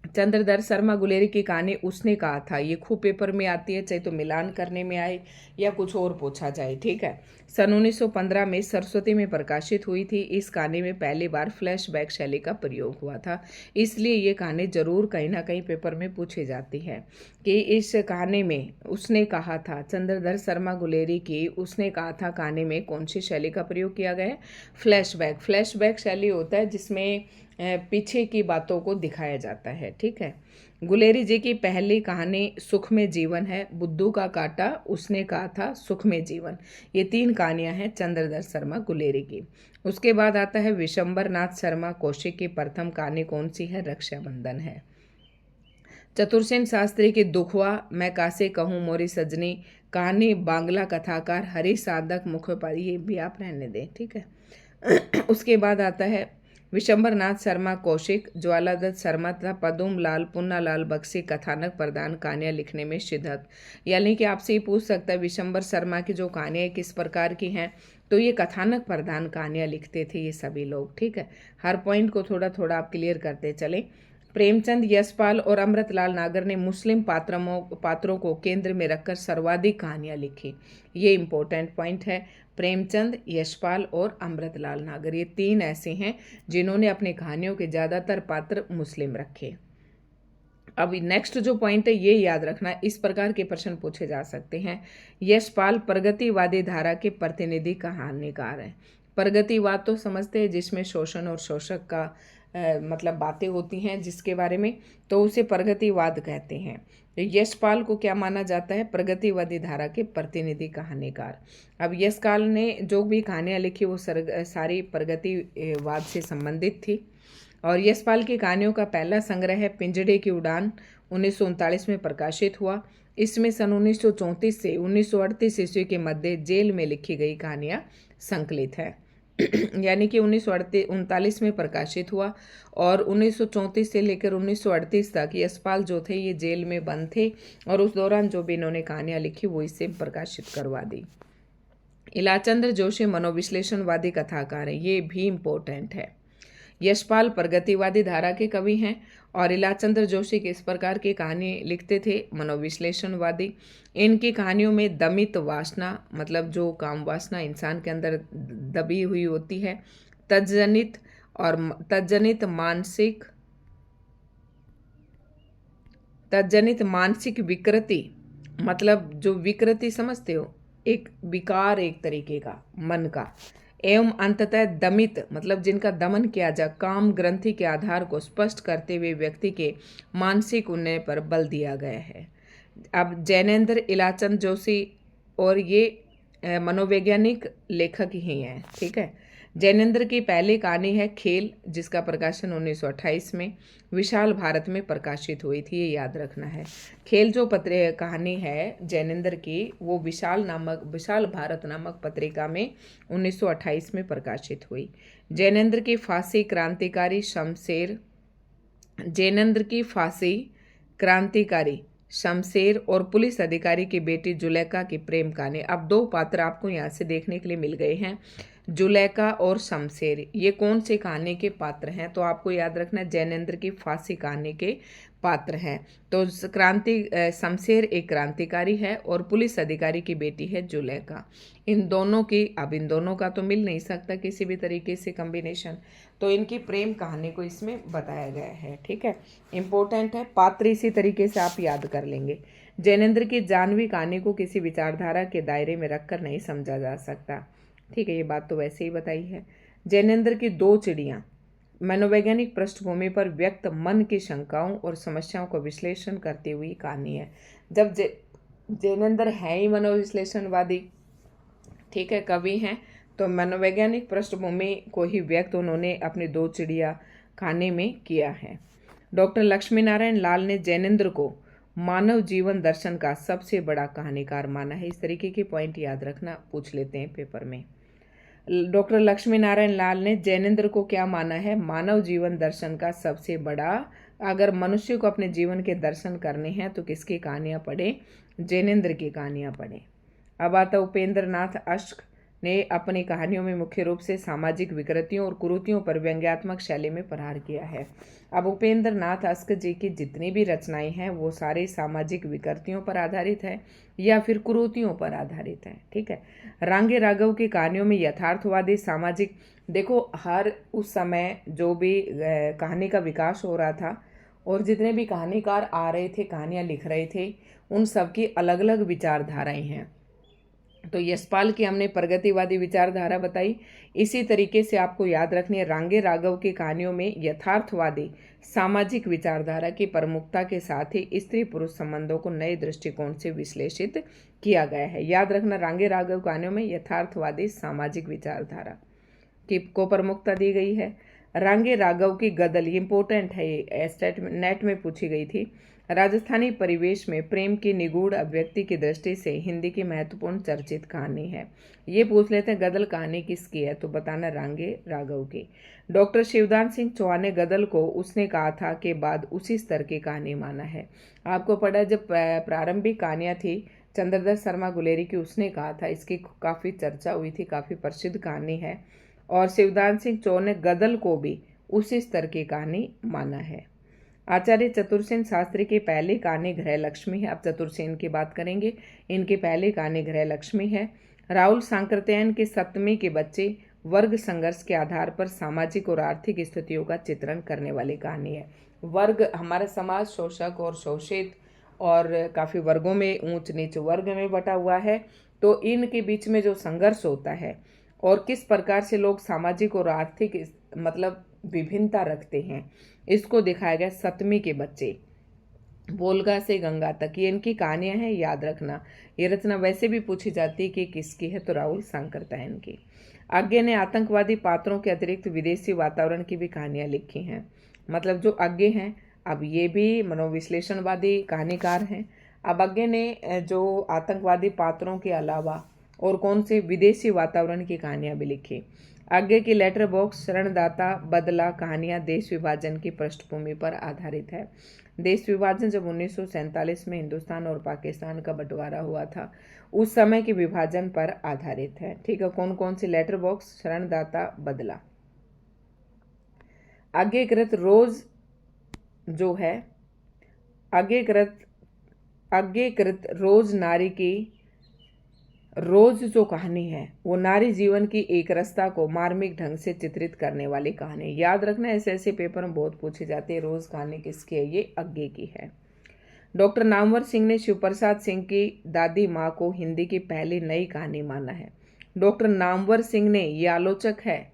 चंद्रधर शर्मा गुलेरी की कहानी उसने कहा था, ये खूब पेपर में आती है, चाहे तो मिलान करने में आए या कुछ और पूछा जाए, ठीक है। सन 1915 में सरस्वती में प्रकाशित हुई थी। इस कहानी में पहली बार फ्लैशबैक शैली का प्रयोग हुआ था, इसलिए ये कहानी जरूर कहीं ना कहीं पेपर में पूछी जाती है कि इस कहानी में उसने कहा था, चंद्रधर शर्मा गुलेरी की उसने कहा था कहानी में कौन सी शैली का प्रयोग किया गया है? फ्लैशबैक। फ्लैशबैक शैली होता है जिसमें पीछे की बातों को दिखाया जाता है, ठीक है। गुलेरी जी की पहली कहानी सुख में जीवन है। बुद्धू का काटा, उसने कहा था सुख में जीवन। ये 3 कहानियां हैं चंद्रधर शर्मा गुलेरी की। उसके बाद आता है विशंबर नाथ शर्मा कौशिक की प्रथम कहानी कौन सी है? रक्षाबंधन है। चतुरसेन शास्त्री की दुखवा, मैं कासे कहूँ मोरी सजनी कहानी बांग्ला कथाकार हरि साधक मुखोपाध्याय, ये भी आप रहने दें, ठीक है। उसके बाद आता है विशंबर नाथ शर्मा कौशिक, ज्वालादत्त शर्मा तथा पदुम लाल पुन्नालाल बख्शी कथानक प्रधान कहानियां लिखने में सिद्धत। यानी कि आपसे ये पूछ सकता है विशंबर शर्मा की जो कहानियां किस प्रकार की हैं, तो ये कथानक प्रधान कहानियां लिखते थे ये सभी लोग, ठीक है। हर पॉइंट को थोड़ा थोड़ा आप क्लियर करते चलें। प्रेमचंद, यशपाल और अमृतलाल नागर ने मुस्लिम पात्रों को केंद्र में रखकर सर्वाधिक कहानियां लिखी। ये इंपॉर्टेंट पॉइंट है। प्रेमचंद, यशपाल और अमृतलाल नागर, ये 3 ऐसे हैं जिन्होंने अपनी कहानियों के ज़्यादातर पात्र मुस्लिम रखे। अब नेक्स्ट जो पॉइंट है ये याद रखना, इस प्रकार के प्रश्न पूछे जा सकते हैं। यशपाल प्रगतिवादी धारा के प्रतिनिधि कहानीकार हैं। प्रगतिवाद तो समझते हैं जिसमें शोषण और शोषक का मतलब बातें होती हैं जिसके बारे में, तो उसे प्रगतिवाद कहते हैं। यशपाल को क्या माना जाता है? प्रगतिवादी धारा के प्रतिनिधि कहानीकार। अब यशपाल ने जो भी कहानियाँ लिखी वो सारी प्रगतिवाद से संबंधित थी। और यशपाल की कहानियों का पहला संग्रह है पिंजड़े की उड़ान, 1939 में प्रकाशित हुआ। इसमें सन 1934 से 1938 ईस्वी के मध्य जेल में लिखी गई कहानियाँ संकलित है। यानी कि 1939 में प्रकाशित हुआ और 1934 से लेकर 1938 तक यशपाल जो थे ये जेल में बंद थे और उस दौरान जो भी इन्होंने कहानियाँ लिखी वो इससे प्रकाशित करवा दी। इलाचंद्र जोशी मनोविश्लेषणवादी कथाकार हैं, ये भी इम्पोर्टेंट है। यशपाल प्रगतिवादी धारा के कवि हैं और इलाचंद्र जोशी किस प्रकार की कहानी लिखते थे? मनोविश्लेषणवादी। इनकी कहानियों में दमित वासना, मतलब जो काम वासना इंसान के अंदर दबी हुई होती है, तज्जनित मानसिक विकृति, मतलब जो विकृति समझते हो, एक विकार एक तरीके का मन का, एवं अंततः दमित, मतलब जिनका दमन किया जा काम ग्रंथि के आधार को स्पष्ट करते हुए व्यक्ति के मानसिक उन्नयन पर बल दिया गया है। अब जैनेंद्र इलाचंद जोशी और ये मनोवैज्ञानिक लेखक ही हैं, ठीक है। जैनेंद्र की पहली कहानी है खेल, जिसका प्रकाशन 1928 में विशाल भारत में प्रकाशित हुई थी, ये याद रखना है। खेल जो कहानी है जैनेंद्र की, वो विशाल भारत नामक पत्रिका में 1928 में प्रकाशित हुई। जैनेंद्र की फांसी क्रांतिकारी शमशेर और पुलिस अधिकारी की बेटी जुलेखा की प्रेम कहानी। अब दो पात्र आपको यहाँ से देखने के लिए मिल गए हैं, जुलेखा और शमशेर। ये कौन से कहानी के पात्र हैं? तो आपको याद रखना है जैनेंद्र की फांसी कहानी के पात्र हैं। तो शमशेर एक क्रांतिकारी है और पुलिस अधिकारी की बेटी है जुलेखा। इन दोनों का तो मिल नहीं सकता किसी भी तरीके से कॉम्बिनेशन, तो इनकी प्रेम कहानी को इसमें बताया गया है, ठीक है। इंपॉर्टेंट है, पात्र इसी तरीके से आप याद कर लेंगे। जैनेंद्र की जानवी कहानी को किसी विचारधारा के दायरे में रखकर नहीं समझा जा सकता, ठीक है, ये बात तो वैसे ही बताई है। जैनेंद्र की दो चिड़ियाँ मनोवैज्ञानिक पृष्ठभूमि पर व्यक्त मन की शंकाओं और समस्याओं को विश्लेषण करती हुई कहानी है। जब जैनेंद्र है ही मनोविश्लेषणवादी, ठीक है, कवि हैं, तो मनोवैज्ञानिक पृष्ठभूमि को ही व्यक्त उन्होंने अपनी दो चिड़िया कहानी में किया है। डॉक्टर लक्ष्मीनारायण लाल ने जैनेंद्र को मानव जीवन दर्शन का सबसे बड़ा कहानीकार माना है। इस तरीके के पॉइंट याद रखना, पूछ लेते हैं पेपर में। डॉक्टर लक्ष्मीनारायण लाल ने जैनेंद्र को क्या माना है? मानव जीवन दर्शन का सबसे बड़ा। अगर मनुष्य को अपने जीवन के दर्शन करने हैं तो किसकी कहानियाँ पढ़े? जैनेंद्र की कहानियाँ पढ़े। अब आता उपेंद्र नाथ अश्क ने अपनी कहानियों में मुख्य रूप से सामाजिक विकृतियों और कुरीतियों पर व्यंग्यात्मक शैली में प्रहार किया है। अब उपेंद्र नाथ अश्क जी की जितनी भी रचनाएं हैं वो सारी सामाजिक विकृतियों पर आधारित है या फिर कुरीतियों पर आधारित है, ठीक है। रांगे राघव की कहानियों में यथार्थवादी सामाजिक, देखो हर उस समय जो भी कहानी का विकास हो रहा था और जितने भी कहानीकार आ रहे थे, कहानियाँ लिख रहे थे, उन सबकी अलग अलग विचारधाराएं हैं। तो यशपाल की हमने प्रगतिवादी विचारधारा बताई। इसी तरीके से आपको याद रखनी है रांगे राघव की कहानियों में यथार्थवादी सामाजिक विचारधारा की प्रमुखता के साथ ही स्त्री पुरुष संबंधों को नए दृष्टिकोण से विश्लेषित किया गया है। याद रखना, रांगे राघव कहानियों में यथार्थवादी सामाजिक विचारधारा को प्रमुखता दी गई है। रांगे राघव की गदल, इंपोर्टेंट है, ये नेट में पूछी गई थी। राजस्थानी परिवेश में प्रेम की निगूढ़ अभिव्यक्ति की दृष्टि से हिंदी की महत्वपूर्ण चर्चित कहानी है। ये पूछ लेते हैं गदल कहानी किसकी है, तो बताना रांगे राघव की। डॉक्टर शिवदान सिंह चौहान ने गदल को उसने कहा था के बाद उसी स्तर की कहानी माना है। आपको पता है जब प्रारंभिक कहानियाँ थी चंद्रदत्त शर्मा गुलेरी की, उसने कहा था, इसकी काफ़ी चर्चा हुई थी, काफ़ी प्रसिद्ध कहानी है। और शिवदान सिंह चौहान ने गदल को भी उसी स्तर की कहानी माना है। आचार्य चतुरसेन शास्त्री की पहली कहानी गृह लक्ष्मी है। अब चतुरसेन की बात करेंगे, इनकी पहली कहानी गृह लक्ष्मी है। राहुल सांकृत्यायन के सप्तमी के बच्चे वर्ग संघर्ष के आधार पर सामाजिक और आर्थिक स्थितियों का चित्रण करने वाली कहानी है। वर्ग, हमारा समाज शोषक और शोषित और काफ़ी वर्गों में, ऊंच नीच वर्ग में बटा हुआ है, तो इनके बीच में जो संघर्ष होता है और किस प्रकार से लोग सामाजिक और आर्थिक मतलब विभिन्नता रखते हैं, इसको दिखाया गया सप्तमी के बच्चे। वोल्गा से गंगा तक, ये इनकी कहानियां हैं, याद रखना। ये रचना वैसे भी पूछी जाती है कि किसकी है, तो राहुल सांकरतायन की। आज्ञे ने आतंकवादी पात्रों के अतिरिक्त विदेशी वातावरण की भी कहानियां लिखी हैं। मतलब जो आज्ञे हैं, अब ये भी मनोविश्लेषणवादी कहानीकार हैं। अब आज्ञे ने जो आतंकवादी पात्रों के अलावा और कौन से विदेशी वातावरण की कहानियां भी लिखी। आगे की लेटर बॉक्स, शरणदाता, बदला कहानियां देश विभाजन की पृष्ठभूमि पर आधारित है। देश विभाजन जब 1947 में हिंदुस्तान और पाकिस्तान का बंटवारा हुआ था, उस समय के विभाजन पर आधारित है। ठीक है, कौन कौन सी? लेटर बॉक्स, शरणदाता, बदला। आज्ञाकृत रोज जो है, आज्ञाकृत रोज नारी की, रोज जो कहानी है वो नारी जीवन की एक रस्ता को मार्मिक ढंग से चित्रित करने वाली कहानी। याद रखना, ऐसे ऐसे पेपर में बहुत पूछे जाते हैं। रोज कहानी किसकी है? ये आज्ञे की है। डॉक्टर नामवर सिंह ने शिवप्रसाद सिंह की दादी माँ को हिंदी की पहली नई कहानी माना है। डॉक्टर नामवर सिंह ने, ये आलोचक है,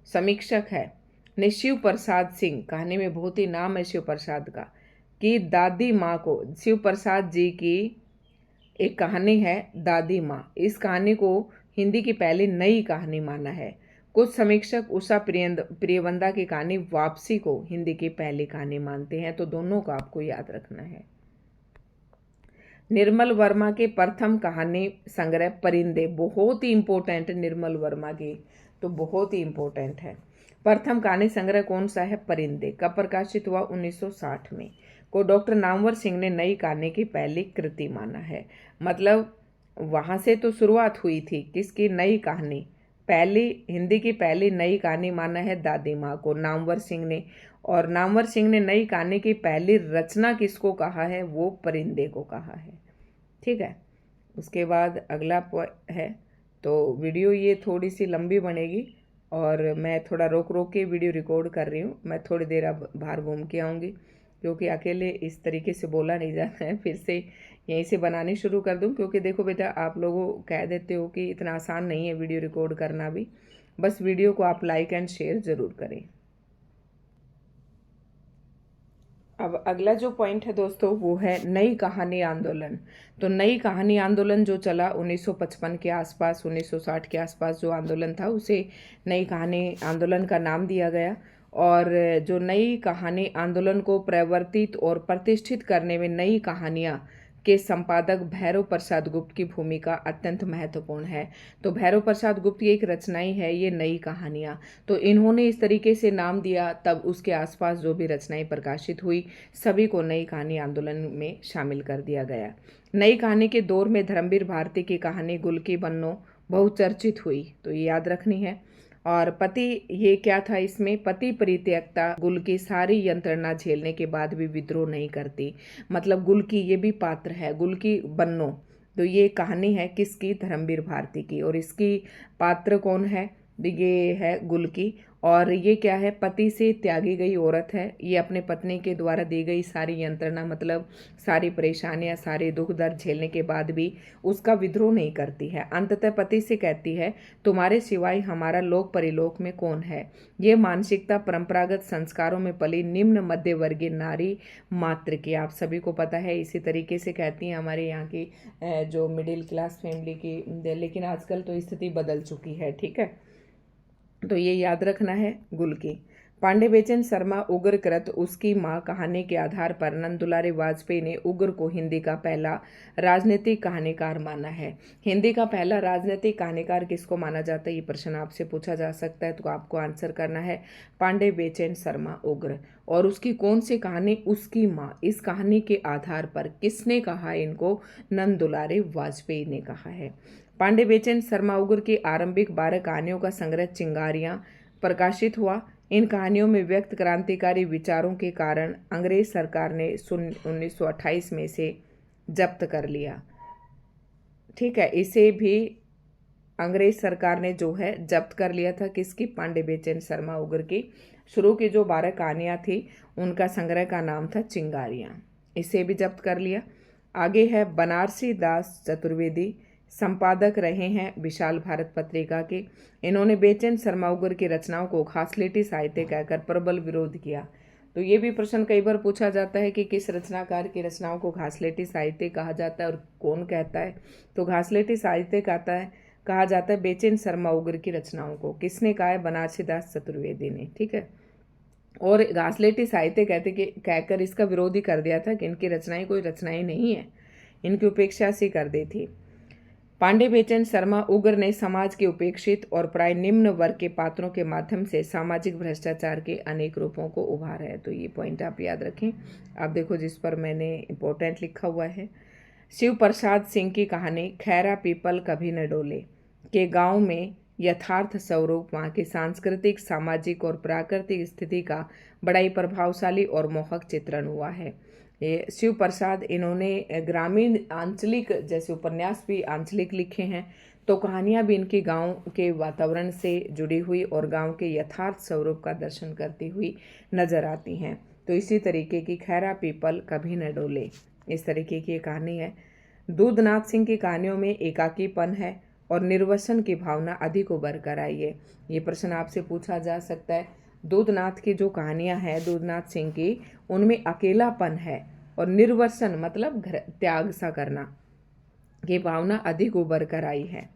समीक्षक है, ने शिव प्रसाद सिंह, कहानी में बहुत ही नाम है शिव प्रसाद का, कि दादी माँ को, शिव प्रसाद जी की एक कहानी है दादी माँ, इस कहानी को हिंदी की पहली नई कहानी माना है। कुछ समीक्षक उषा प्रियवंदा की कहानी वापसी को हिंदी की पहली कहानी मानते हैं। तो दोनों का आपको याद रखना है। निर्मल वर्मा के प्रथम कहानी संग्रह परिंदे, बहुत ही इंपॉर्टेंट है निर्मल वर्मा की, तो बहुत ही इंपॉर्टेंट है। प्रथम कहानी संग्रह कौन सा है? परिंदे। कब प्रकाशित हुआ? 1960 में। को डॉक्टर नामवर सिंह ने नई कहानी की पहली कृति माना है। मतलब वहां से तो शुरुआत हुई थी किसकी? नई कहानी। पहली हिंदी की पहली नई कहानी माना है दादी माँ को नामवर सिंह ने। और नामवर सिंह ने नई कहानी की पहली रचना किसको कहा है? वो परिंदे को कहा है। ठीक है, उसके बाद अगला है। तो वीडियो ये थोड़ी सी लंबी बनेगी और मैं थोड़ा रोक रोक के वीडियो रिकॉर्ड कर रही हूँ। मैं थोड़ी देर अब बाहर घूम के आऊँगी, क्योंकि अकेले इस तरीके से बोला नहीं जाता है। फिर से यहीं से बनानी शुरू कर दूँ, क्योंकि देखो बेटा, आप लोगों कह देते हो कि इतना आसान नहीं है वीडियो रिकॉर्ड करना भी। बस वीडियो को आप लाइक एंड शेयर ज़रूर करें। अब अगला जो पॉइंट है दोस्तों, वो है नई कहानी आंदोलन। तो नई कहानी आंदोलन जो चला 1955 के आसपास, 1960 के आसपास जो आंदोलन था, उसे नई कहानी आंदोलन का नाम दिया गया। और जो नई कहानी आंदोलन को प्रवर्तित और प्रतिष्ठित करने में नई कहानियाँ के संपादक भैरव प्रसाद गुप्त की भूमिका अत्यंत महत्वपूर्ण है। तो भैरव प्रसाद गुप्त की एक रचनाई है ये नई कहानियाँ। तो इन्होंने इस तरीके से नाम दिया, तब उसके आसपास जो भी रचनाएं प्रकाशित हुई सभी को नई कहानी आंदोलन में शामिल कर दिया गया। नई कहानी के दौर में धर्मवीर भारती की कहानी गुल की बन्नो बहुचर्चित हुई, तो ये याद रखनी है। और पति, ये क्या था इसमें? पति परित्यक्ता गुल की सारी यंत्रणा झेलने के बाद भी विद्रोह नहीं करती। मतलब गुल की ये भी पात्र है, गुल की बन्नो। तो ये कहानी है किसकी? धर्मवीर भारती की। और इसकी पात्र कौन है? ये है गुल की। और ये क्या है? पति से त्यागी गई औरत है। ये अपने पत्नी के द्वारा दी गई सारी यंत्रणा, मतलब सारी परेशानियां, सारे दुख दर्द झेलने के बाद भी उसका विद्रोह नहीं करती है। अंततः पति से कहती है, तुम्हारे सिवाय हमारा लोक परिलोक में कौन है? ये मानसिकता परंपरागत संस्कारों में पली निम्न मध्य वर्गीय नारी मात्र की, आप सभी को पता है। इसी तरीके से कहती हैं हमारे यहाँ की जो मिडिल क्लास फैमिली की, लेकिन आजकल तो स्थिति बदल चुकी है। ठीक है, तो ये याद रखना है गुल की। पांडे बेचन शर्मा उग्र कृत उसकी माँ कहानी के आधार पर नंदुलारे वाजपेयी ने उग्र को हिंदी का पहला राजनीतिक कहानीकार माना है। हिंदी का पहला राजनीतिक कहानीकार किसको माना जाता है? ये प्रश्न आपसे पूछा जा सकता है, तो आपको आंसर करना है पांडे बेचन शर्मा उग्र। और उसकी कौन सी कहानी? उसकी माँ। इस कहानी के आधार पर किसने कहा इनको? नंदुलारे वाजपेयी ने कहा है। पांडे बेचन शर्मा उग्र की आरंभिक 12 कहानियों का संग्रह चिंगारियां प्रकाशित हुआ। इन कहानियों में व्यक्त क्रांतिकारी विचारों के कारण अंग्रेज सरकार ने 1928 में से जब्त कर लिया। ठीक है, इसे भी अंग्रेज सरकार ने जो है जब्त कर लिया था। किसकी? पांडे बेचन शर्मा उग्र की। शुरू की जो 12 कहानियां थी उनका संग्रह का नाम था चिंगारियां, इसे भी जब्त कर लिया। आगे है बनारसी दास चतुर्वेदी, संपादक रहे हैं विशाल भारत पत्रिका के। इन्होंने बेचन शर्मा उग्र की रचनाओं को घासलेटी साहित्य कहकर प्रबल विरोध किया। तो ये भी प्रश्न कई बार पूछा जाता है कि किस रचनाकार की रचनाओं को घासलेटी साहित्य कहा जाता है और कौन कहता है। तो घासलेटी साहित्य कहा जाता है बेचैन शर्मा उग्र की रचनाओं को। किसने कहा है? बनारसी दास चतुर्वेदी ने। ठीक है। और घासलेटी साहित्य कहकर इसका विरोध ही कर दिया था कि इनकी रचनाएं कोई रचनाएं नहीं है, इनकी उपेक्षा सी कर दी थी। पांडे बेचैन शर्मा उग्र ने समाज के उपेक्षित और प्राय निम्न वर्ग के पात्रों के माध्यम से सामाजिक भ्रष्टाचार के अनेक रूपों को उभारा है। तो ये पॉइंट आप याद रखें। आप देखो जिस पर मैंने इंपॉर्टेंट लिखा हुआ है, शिव प्रसाद सिंह की कहानी खैरा पीपल कभी न डोले के गांव में यथार्थ स्वरूप वहाँ की सांस्कृतिक, सामाजिक और प्राकृतिक स्थिति का बड़ा ही प्रभावशाली और मोहक चित्रण हुआ है। ये शिव प्रसाद, इन्होंने ग्रामीण आंचलिक जैसे उपन्यास भी आंचलिक लिखे हैं, तो कहानियाँ भी इनकी गांव के वातावरण से जुड़ी हुई और गांव के यथार्थ स्वरूप का दर्शन करती हुई नजर आती हैं। तो इसी तरीके की खैरा पीपल कभी न डोले, इस तरीके की कहानी है। दूधनाथ सिंह की कहानियों में एकाकीपन है और निर्वसन की भावना अधिक उभर कर आई है। ये प्रश्न आपसे पूछा जा सकता है। दूधनाथ की जो कहानियां हैं दूधनाथ सिंह की, उनमें अकेलापन है और निर्वसन मतलब त्याग सा करना की भावना अधिक उभर कर आई है।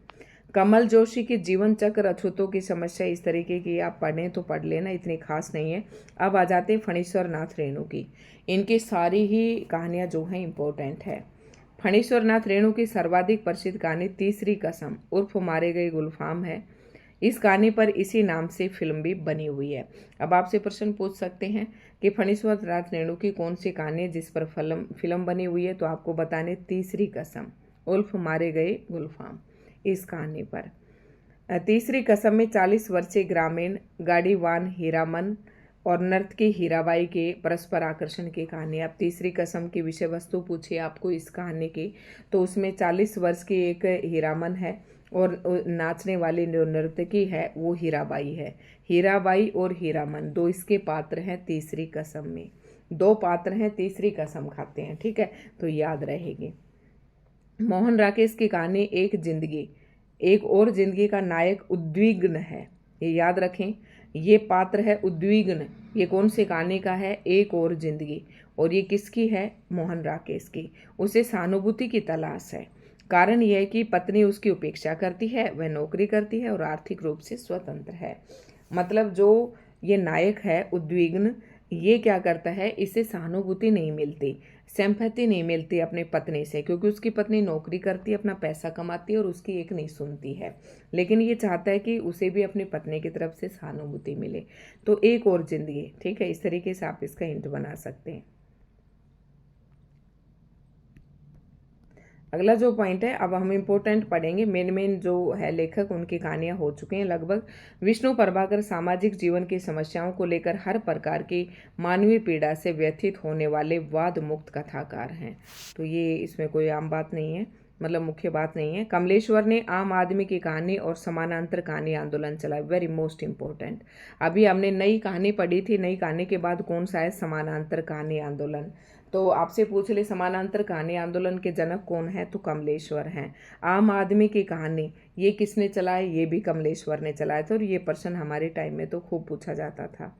कमल जोशी के जीवन चक्र अछूतों की समस्या इस तरीके की, आप पढ़ें तो पढ़ लेना, इतनी खास नहीं है। अब आ जाते हैं फणीश्वर नाथ रेणु की। इनकी सारी ही कहानियां जो हैं इम्पोर्टेंट है। फणीश्वर नाथ रेणु की सर्वाधिक प्रसिद्ध कहानी तीसरी कसम उर्फ मारे गए गुलफाम है। इस कहानी पर इसी नाम से फिल्म भी बनी हुई है। अब आपसे प्रश्न पूछ सकते हैं कि फणीश्वर नाथ रेणु की कौन सी कहानी है जिस पर फिल्म बनी हुई है, तो आपको बताने तीसरी कसम उर्फ मारे गए गुलफाम, इस कहानी पर। तीसरी कसम में 40 वर्षीय ग्रामीण गाड़ीवान हीरामन और नर्तकी हीराबाई के परस्पर आकर्षण की कहानी। अब तीसरी कसम की विषय वस्तु पूछिए आपको इस कहानी की, तो उसमें 40 वर्ष की एक हीरामन है और नाचने वाली जो नर्तकी है वो हीराबाई है। हीराबाई और हीरामन दो इसके पात्र हैं तीसरी कसम में। दो पात्र हैं, तीसरी कसम खाते हैं। ठीक है, तो याद रहेगी। मोहन राकेश की कहानी एक और जिंदगी का नायक उद्विग्न है। ये याद रखें, ये पात्र है उद्विग्न। ये कौन सी कहानी का है? एक और जिंदगी। और ये किसकी है? मोहन राकेश की। उसे सहानुभूति की तलाश है। कारण यह है कि पत्नी उसकी उपेक्षा करती है, वह नौकरी करती है और आर्थिक रूप से स्वतंत्र है। मतलब जो ये नायक है उद्विग्न, ये क्या करता है, इसे सहानुभूति नहीं मिलती, सिंपैथी नहीं मिलती अपनी पत्नी से, क्योंकि उसकी पत्नी नौकरी करती है, अपना पैसा कमाती है और उसकी एक नहीं सुनती है। लेकिन ये चाहता है कि उसे भी अपनी पत्नी की तरफ से सहानुभूति मिले। तो एक और जिंदगी। ठीक है, इस तरीके से आप इसका हिंट बना सकते हैं। अगला जो पॉइंट है, अब हम इम्पोर्टेंट पढ़ेंगे। मेन जो है लेखक, उनकी कहानियां हो चुकी हैं लगभग। विष्णु प्रभाकर सामाजिक जीवन की समस्याओं को लेकर हर प्रकार की मानवीय पीड़ा से व्यथित होने वाले वाद मुक्त कथाकार हैं। तो ये इसमें कोई आम बात नहीं है, मतलब मुख्य बात नहीं है। कमलेश्वर ने आम आदमी की कहानी और समानांतर कहानी आंदोलन चलाया, वेरी मोस्ट इम्पोर्टेंट। अभी हमने नई कहानी पढ़ी थी, नई कहानी के बाद कौन सा है? समानांतर कहानी आंदोलन। तो आपसे पूछ ले समानांतर कहानी आंदोलन के जनक कौन है? तो कमलेश्वर हैं। आम आदमी की कहानी ये किसने चलाया? ये भी कमलेश्वर ने चलाया था और ये प्रश्न हमारे टाइम में तो खूब पूछा जाता था।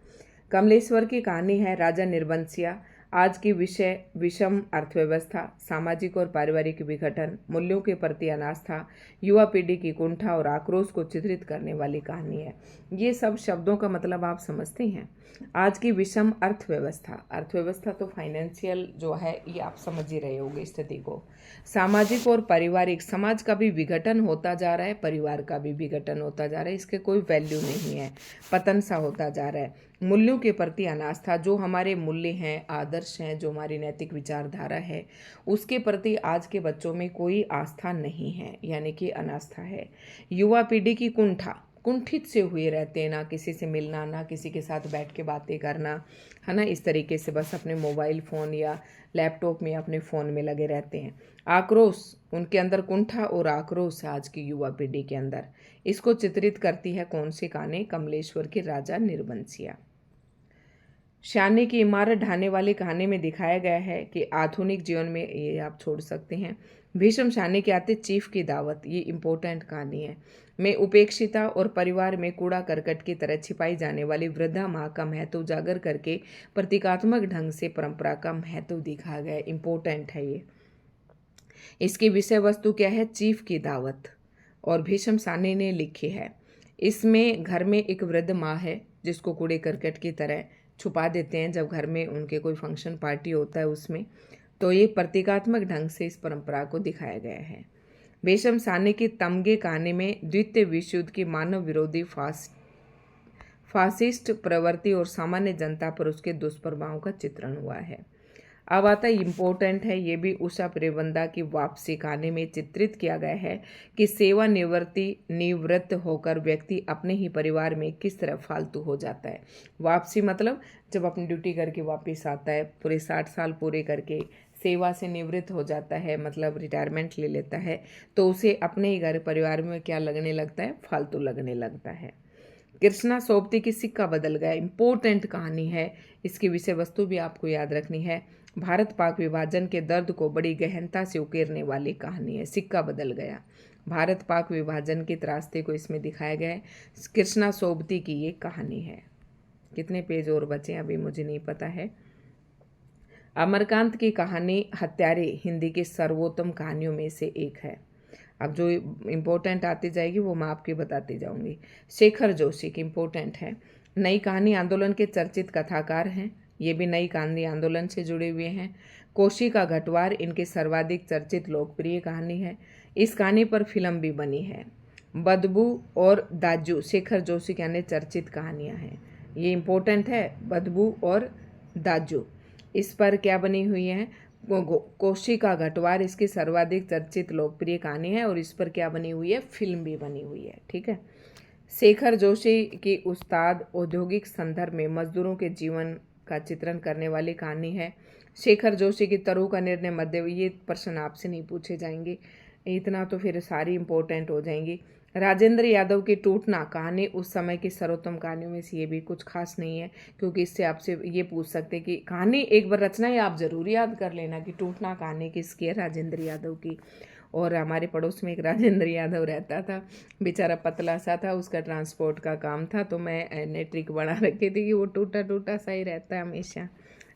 कमलेश्वर की कहानी है राजा निर्बंसिया। आज की विषय विषम अर्थव्यवस्था, सामाजिक और पारिवारिक विघटन, मूल्यों के प्रति अनास्था, युवा पीढ़ी की कुंठा और आक्रोश को चित्रित करने वाली कहानी है। ये सब शब्दों का मतलब आप समझते हैं। आज की विषम अर्थव्यवस्था तो फाइनेंशियल जो है, ये आप समझ ही रहे होंगे स्थिति को। सामाजिक और पारिवारिक, समाज का भी विघटन होता जा रहा है, परिवार का भी विघटन होता जा रहा है, इसके कोई वैल्यू नहीं है, पतन सा होता जा रहा है। मूल्यों के प्रति अनास्था, जो हमारे मूल्य हैं, आदर्श हैं, जो हमारी नैतिक विचारधारा है, उसके प्रति आज के बच्चों में कोई आस्था नहीं है, यानी कि अनास्था है। युवा पीढ़ी की कुंठित से हुए रहते हैं, ना किसी से मिलना, ना किसी के साथ बैठ के बातें करना, है ना, इस तरीके से बस अपने मोबाइल फ़ोन या लैपटॉप में, अपने फ़ोन में लगे रहते हैं। आक्रोश, उनके अंदर कुंठा और आक्रोश आज की युवा पीढ़ी के अंदर, इसको चित्रित करती है कौन सी कहानी? कमलेश्वर की राजा निर्बंसिया। शानी की इमारत ढाने वाली कहानी में दिखाया गया है कि आधुनिक जीवन में, ये आप छोड़ सकते हैं, भीष्म शानी के आते चीफ की दावत, ये इम्पोर्टेंट कहानी है, में उपेक्षिता और परिवार में कूड़ा करकट की तरह छिपाई जाने वाली वृद्धा माँ का महत्व उजागर करके प्रतीकात्मक ढंग से परंपरा का महत्व दिखाया गया है। इम्पोर्टेंट है ये। इसकी विषय वस्तु क्या है? चीफ की दावत, और भीष्म शानी ने लिखी है। इसमें घर में एक वृद्ध माँ है जिसको कूड़े करकट की तरह छुपा देते हैं जब घर में उनके कोई फंक्शन पार्टी होता है उसमें। तो ये प्रतीकात्मक ढंग से इस परंपरा को दिखाया गया है। भीष्म शानी की तमगे कहानी में द्वितीय विश्व युद्ध की मानव विरोधी फासिस्ट प्रवृत्ति और सामान्य जनता पर उसके दुष्प्रभावों का चित्रण हुआ है। अब आता इम्पोर्टेंट है, ये भी उषा प्रेमवंदा की वापसी कहानी में चित्रित किया गया है कि निवृत्त होकर व्यक्ति अपने ही परिवार में किस तरह फालतू हो जाता है। वापसी मतलब जब अपनी ड्यूटी करके वापस आता है, पूरे 60 साल पूरे करके सेवा से निवृत्त हो जाता है, मतलब रिटायरमेंट ले लेता है, तो उसे अपने ही घर परिवार में क्या लगने लगता है? फालतू लगने लगता है। कृष्णा सोबती की सिक्का बदल गया, इम्पोर्टेंट कहानी है। इसकी विषय वस्तु भी आपको याद रखनी है। भारत पाक विभाजन के दर्द को बड़ी गहनता से उकेरने वाली कहानी है। सिक्का बदल गया, भारत पाक विभाजन के त्रासदे को इसमें दिखाया गया है। कृष्णा सोबती की ये कहानी है। कितने पेज और बचे अभी मुझे नहीं पता है। अमरकांत की कहानी हत्यारे हिंदी की सर्वोत्तम कहानियों में से एक है। अब जो इम्पोर्टेंट आती जाएगी वो मैं आपकी बताती जाऊंगी। शेखर जोशी की इम्पोर्टेंट है। नई कहानी आंदोलन के चर्चित कथाकार हैं, ये भी नई कहानी आंदोलन से जुड़े हुए हैं। कोशी का घटवार इनकी सर्वाधिक चर्चित लोकप्रिय कहानी है। इस कहानी पर फिल्म भी बनी है। बदबू और दाजू शेखर जोशी के अन्य चर्चित कहानियां हैं। ये इम्पोर्टेंट है, बदबू और दाजू। इस पर क्या बनी हुई है? कोशी का घटवार इसकी सर्वाधिक चर्चित लोकप्रिय कहानी है और इस पर क्या बनी हुई है? फिल्म भी बनी हुई है। ठीक है। शेखर जोशी की उस्ताद औद्योगिक संदर्भ में मजदूरों के जीवन का चित्रण करने वाली कहानी है। शेखर जोशी की तरु का निर्णय मध्य, ये प्रश्न आपसे नहीं पूछे जाएंगे, इतना तो फिर सारी इंपॉर्टेंट हो जाएंगी। राजेंद्र यादव की टूटना कहानी उस समय की सर्वोत्तम कहानियों में से ये भी कुछ खास नहीं है, क्योंकि इससे आपसे ये पूछ सकते हैं कि कहानी एक बार रचना ही आप जरूर याद कर लेना कि टूटना कहानी किसकी है? राजेंद्र यादव की। और हमारे पड़ोस में एक राजेंद्र यादव रहता था, बेचारा पतला सा था, उसका ट्रांसपोर्ट का काम था, तो मैंने ट्रिक बना रखी थी कि वो टूटा टूटा सा ही रहता है हमेशा।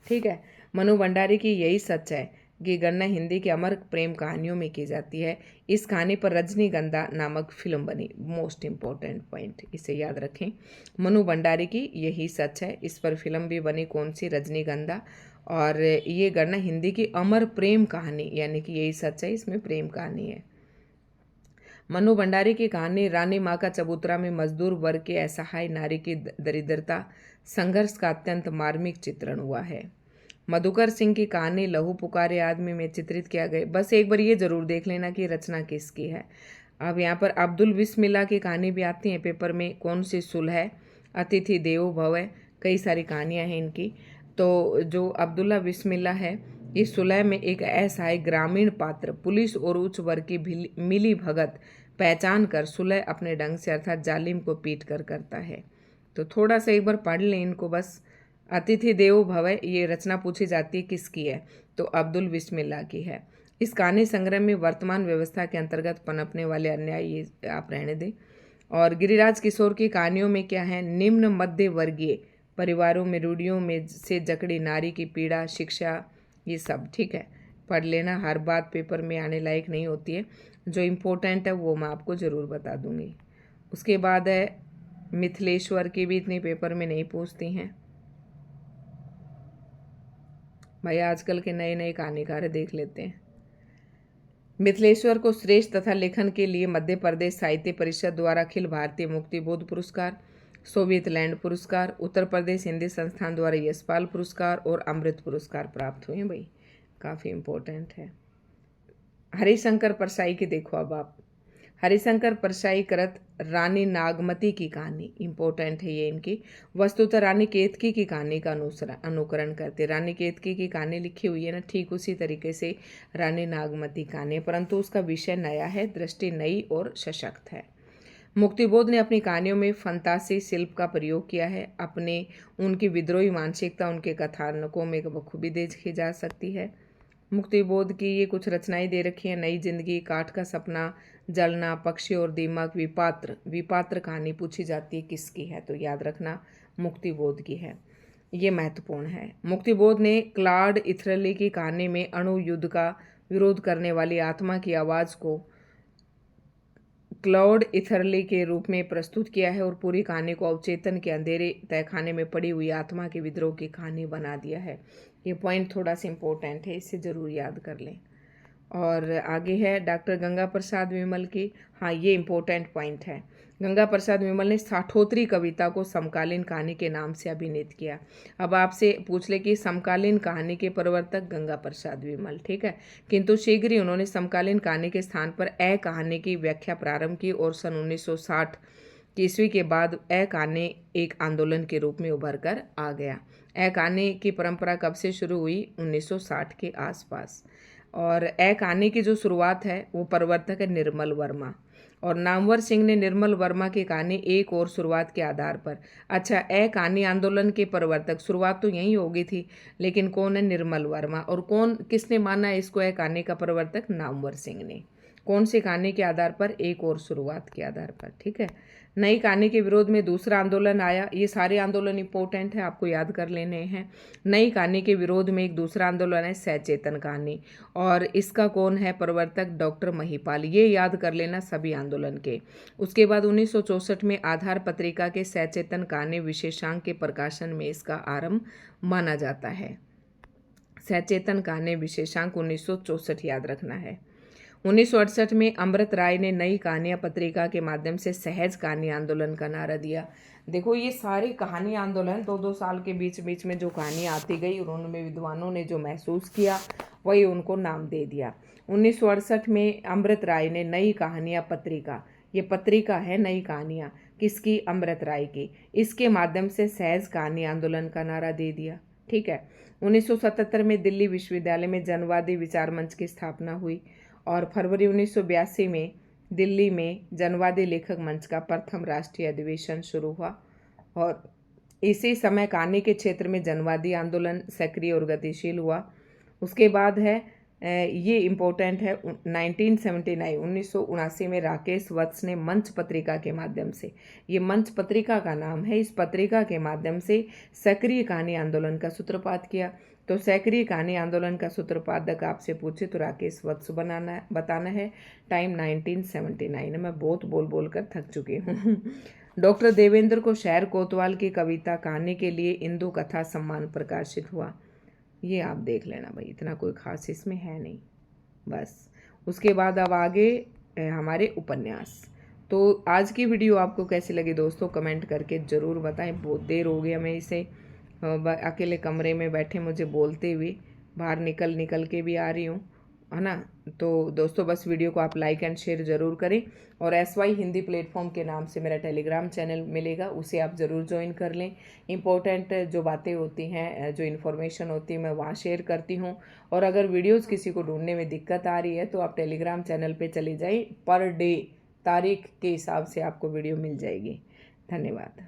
ठीक है। मनु भंडारी की यही सच है कि गणना हिंदी की अमर प्रेम कहानियों में की जाती है। इस कहानी पर रजनीगंधा नामक फिल्म बनी। मोस्ट इम्पॉर्टेंट पॉइंट, इसे याद रखें। मनु भंडारी की यही सच है, इस पर फिल्म भी बनी। कौन सी? रजनीगंधा। और ये गणना हिंदी की अमर प्रेम कहानी, यानी कि यही सच है, इसमें प्रेम कहानी है। मनु भंडारी की कहानी रानी माँ का चबूतरा में मजदूर वर्ग के असहाय नारी की दरिद्रता संघर्ष का अत्यंत मार्मिक चित्रण हुआ है। मधुकर सिंह की कहानी लहू पुकारे आदमी में चित्रित किया गया। बस एक बार ये जरूर देख लेना कि रचना किसकी है। अब यहाँ पर अब्दुल बिस्मिल्लाह की कहानी भी आती है पेपर में। कौन सी? सुलह, अतिथि देवो भव, कई सारी कहानियाँ हैं इनकी। तो जो अब्दुल्ला बिस्मिल्लाह है, इस सुलह में एक असहाय ग्रामीण पात्र पुलिस और उच्च वर्ग की मिली भगत पहचान कर सुलह अपने ढंग से अर्थात जालिम को पीट कर करता है। तो थोड़ा सा एक बार पढ़ लें इनको बस। अतिथि देवो भव, ये रचना पूछी जाती है किसकी है? तो अब्दुल बिस्मिल्लाह की है। इस कहानी संग्रह में वर्तमान व्यवस्था के अंतर्गत पनपने वाले अन्याय ये आप रहने दें। और गिरिराज किशोर की कहानियों में क्या है? निम्न मध्य वर्गीय परिवारों में रूढ़ियों में से जकड़ी नारी की पीड़ा, शिक्षा, ये सब। ठीक है, पढ़ लेना, हर बात पेपर में आने लायक नहीं होती है, जो इम्पोर्टेंट है वो मैं आपको ज़रूर बता दूंगी। उसके बाद है मिथिलेश्वर की, भी इतनी पेपर में नहीं पूछती हैं भाई, आजकल के नए नए कहानीकार देख लेते हैं। मिथिलेश्वर को श्रेष्ठ तथा लेखन के लिए मध्य प्रदेश साहित्य परिषद द्वारा अखिल भारतीय मुक्ति बोध पुरस्कार, सोवियत लैंड पुरस्कार, उत्तर प्रदेश हिंदी संस्थान द्वारा यशपाल पुरस्कार और अमृत पुरस्कार प्राप्त हुए हैं। भाई काफ़ी इम्पोर्टेंट है। हरिशंकर परसाई की देखो अब आप। हरिशंकर परसाई कृत रानी नागमती की कहानी इम्पोर्टेंट है ये इनकी। वस्तुतः रानी केतकी की कहानी का अनुकरण करते। रानी केतकी की कहानी लिखी हुई है ना, ठीक उसी तरीके से रानी नागमती कहानी, परंतु उसका विषय नया है, दृष्टि नई और सशक्त है। मुक्तिबोध ने अपनी कहानियों में फंतासी शिल्प का प्रयोग किया है। उनकी विद्रोही मानसिकता उनके कथानकों में बखूबी देखी जा सकती है। मुक्तिबोध की ये कुछ रचनाएं दे रखी हैं। नई जिंदगी, काठ का सपना, जलना, पक्षी और दीमक, विपात्र कहानी पूछी जाती है किसकी है, तो याद रखना मुक्तिबोध की है। ये महत्वपूर्ण है। मुक्तिबोध ने क्लॉड इथरली की कहानी में अणु युद्ध का विरोध करने वाली आत्मा की आवाज़ को क्लॉड इथरली के रूप में प्रस्तुत किया है और पूरी कहानी को अवचेतन के अंधेरे तहखाने में पड़ी हुई आत्मा के विद्रोह की कहानी बना दिया है। ये पॉइंट थोड़ा सा इम्पोर्टेंट है, इसे ज़रूर याद कर लें। और आगे है डॉक्टर गंगा प्रसाद विमल की। हाँ, ये इम्पोर्टेंट पॉइंट है। गंगा प्रसाद विमल ने साठोत्री कविता को समकालीन कहानी के नाम से अभिनीत किया। अब आपसे पूछ ले कि समकालीन कहानी के प्रवर्तक गंगा प्रसाद विमल, ठीक है, किंतु शीघ्र ही उन्होंने समकालीन कहानी के स्थान पर ए कहानी की व्याख्या प्रारंभ की और सन 1960 ईस्वी के बाद ए कहानी एक आंदोलन के रूप में उभर कर आ गया। ए कहानी की परंपरा कब से शुरू हुई? 1960 के आसपास। और ए कहानी की जो शुरुआत है वो प्रवर्तक है निर्मल वर्मा, और नामवर सिंह ने निर्मल वर्मा की कहानी एक और शुरुआत के आधार पर। अच्छा, ए कहानी आंदोलन के प्रवर्तक, शुरुआत तो यही होगी थी, लेकिन कौन है? निर्मल वर्मा। और किसने माना है इसको ए कहानी का प्रवर्तक? नामवर सिंह ने। कौन सी कहानी के आधार पर? एक और शुरुआत के आधार पर, ठीक है। नई कहानी के विरोध में दूसरा आंदोलन आया। ये सारे आंदोलन इंपॉर्टेंट है, आपको याद कर लेने हैं। नई कहानी के विरोध में एक दूसरा आंदोलन है सचेतन कहानी, और इसका कौन है प्रवर्तक? डॉक्टर महिपाल। ये याद कर लेना सभी आंदोलन के। उसके बाद 1964 में आधार पत्रिका के सचेतन कहानी विशेषांक के प्रकाशन में इसका आरंभ माना जाता है। सचेतन कहानी विशेषांक 1964 याद रखना है। 1968 में अमृत राय ने नई कहानियाँ पत्रिका के माध्यम से सहज कहानी आंदोलन का नारा दिया। देखो, ये सारे कहानी आंदोलन 2-2 साल के बीच बीच में जो कहानियाँ आती गई और उनमें विद्वानों ने जो महसूस किया वही उनको नाम दे दिया। 1968 में अमृत राय ने नई कहानियाँ पत्रिका, ये पत्रिका है नई कहानियाँ, किसकी? अमृत राय की, इसके माध्यम से सहज कहानी आंदोलन का नारा दे दिया, ठीक है। 1977 में दिल्ली विश्वविद्यालय में जनवादी विचार मंच की स्थापना हुई और फरवरी 1982 में दिल्ली में जनवादी लेखक मंच का प्रथम राष्ट्रीय अधिवेशन शुरू हुआ और इसी समय कहानी के क्षेत्र में जनवादी आंदोलन सक्रिय और गतिशील हुआ। उसके बाद है ये इम्पोर्टेंट है 1979 में राकेश वत्स ने मंच पत्रिका के माध्यम से, ये मंच पत्रिका का नाम है, इस पत्रिका के माध्यम से सक्रिय कहानी आंदोलन का सूत्रपात किया। तो सक्रिय कहानी आंदोलन का सूत्रपातक आपसे पूछे तो राकेश वत्स बताना है। टाइम 1979। मैं बहुत बोल कर थक चुकी हूँ। डॉक्टर देवेंद्र को शहर कोतवाल की कविता कहानी के लिए इंदु कथा सम्मान प्रकाशित हुआ। ये आप देख लेना भाई, इतना कोई खास इसमें है नहीं, बस। उसके बाद अब आगे हमारे उपन्यास। तो आज की वीडियो आपको कैसी लगी दोस्तों, कमेंट करके ज़रूर बताएं। बहुत देर हो गया मैं इसे अकेले कमरे में बैठे मुझे बोलते हुए, बाहर निकल के भी आ रही हूँ, है ना। तो दोस्तों बस वीडियो को आप लाइक एंड शेयर ज़रूर करें, और SY हिंदी प्लेटफॉर्म के नाम से मेरा टेलीग्राम चैनल मिलेगा, उसे आप ज़रूर ज्वाइन कर लें। इम्पोर्टेंट जो बातें होती हैं, जो इन्फॉर्मेशन होती है, मैं वहाँ शेयर करती हूँ। और अगर वीडियोज़ किसी को ढूंढने में दिक्कत आ रही है तो आप टेलीग्राम चैनल पर चले जाइए, पर डे तारीख के हिसाब से आपको वीडियो मिल जाएगी। धन्यवाद।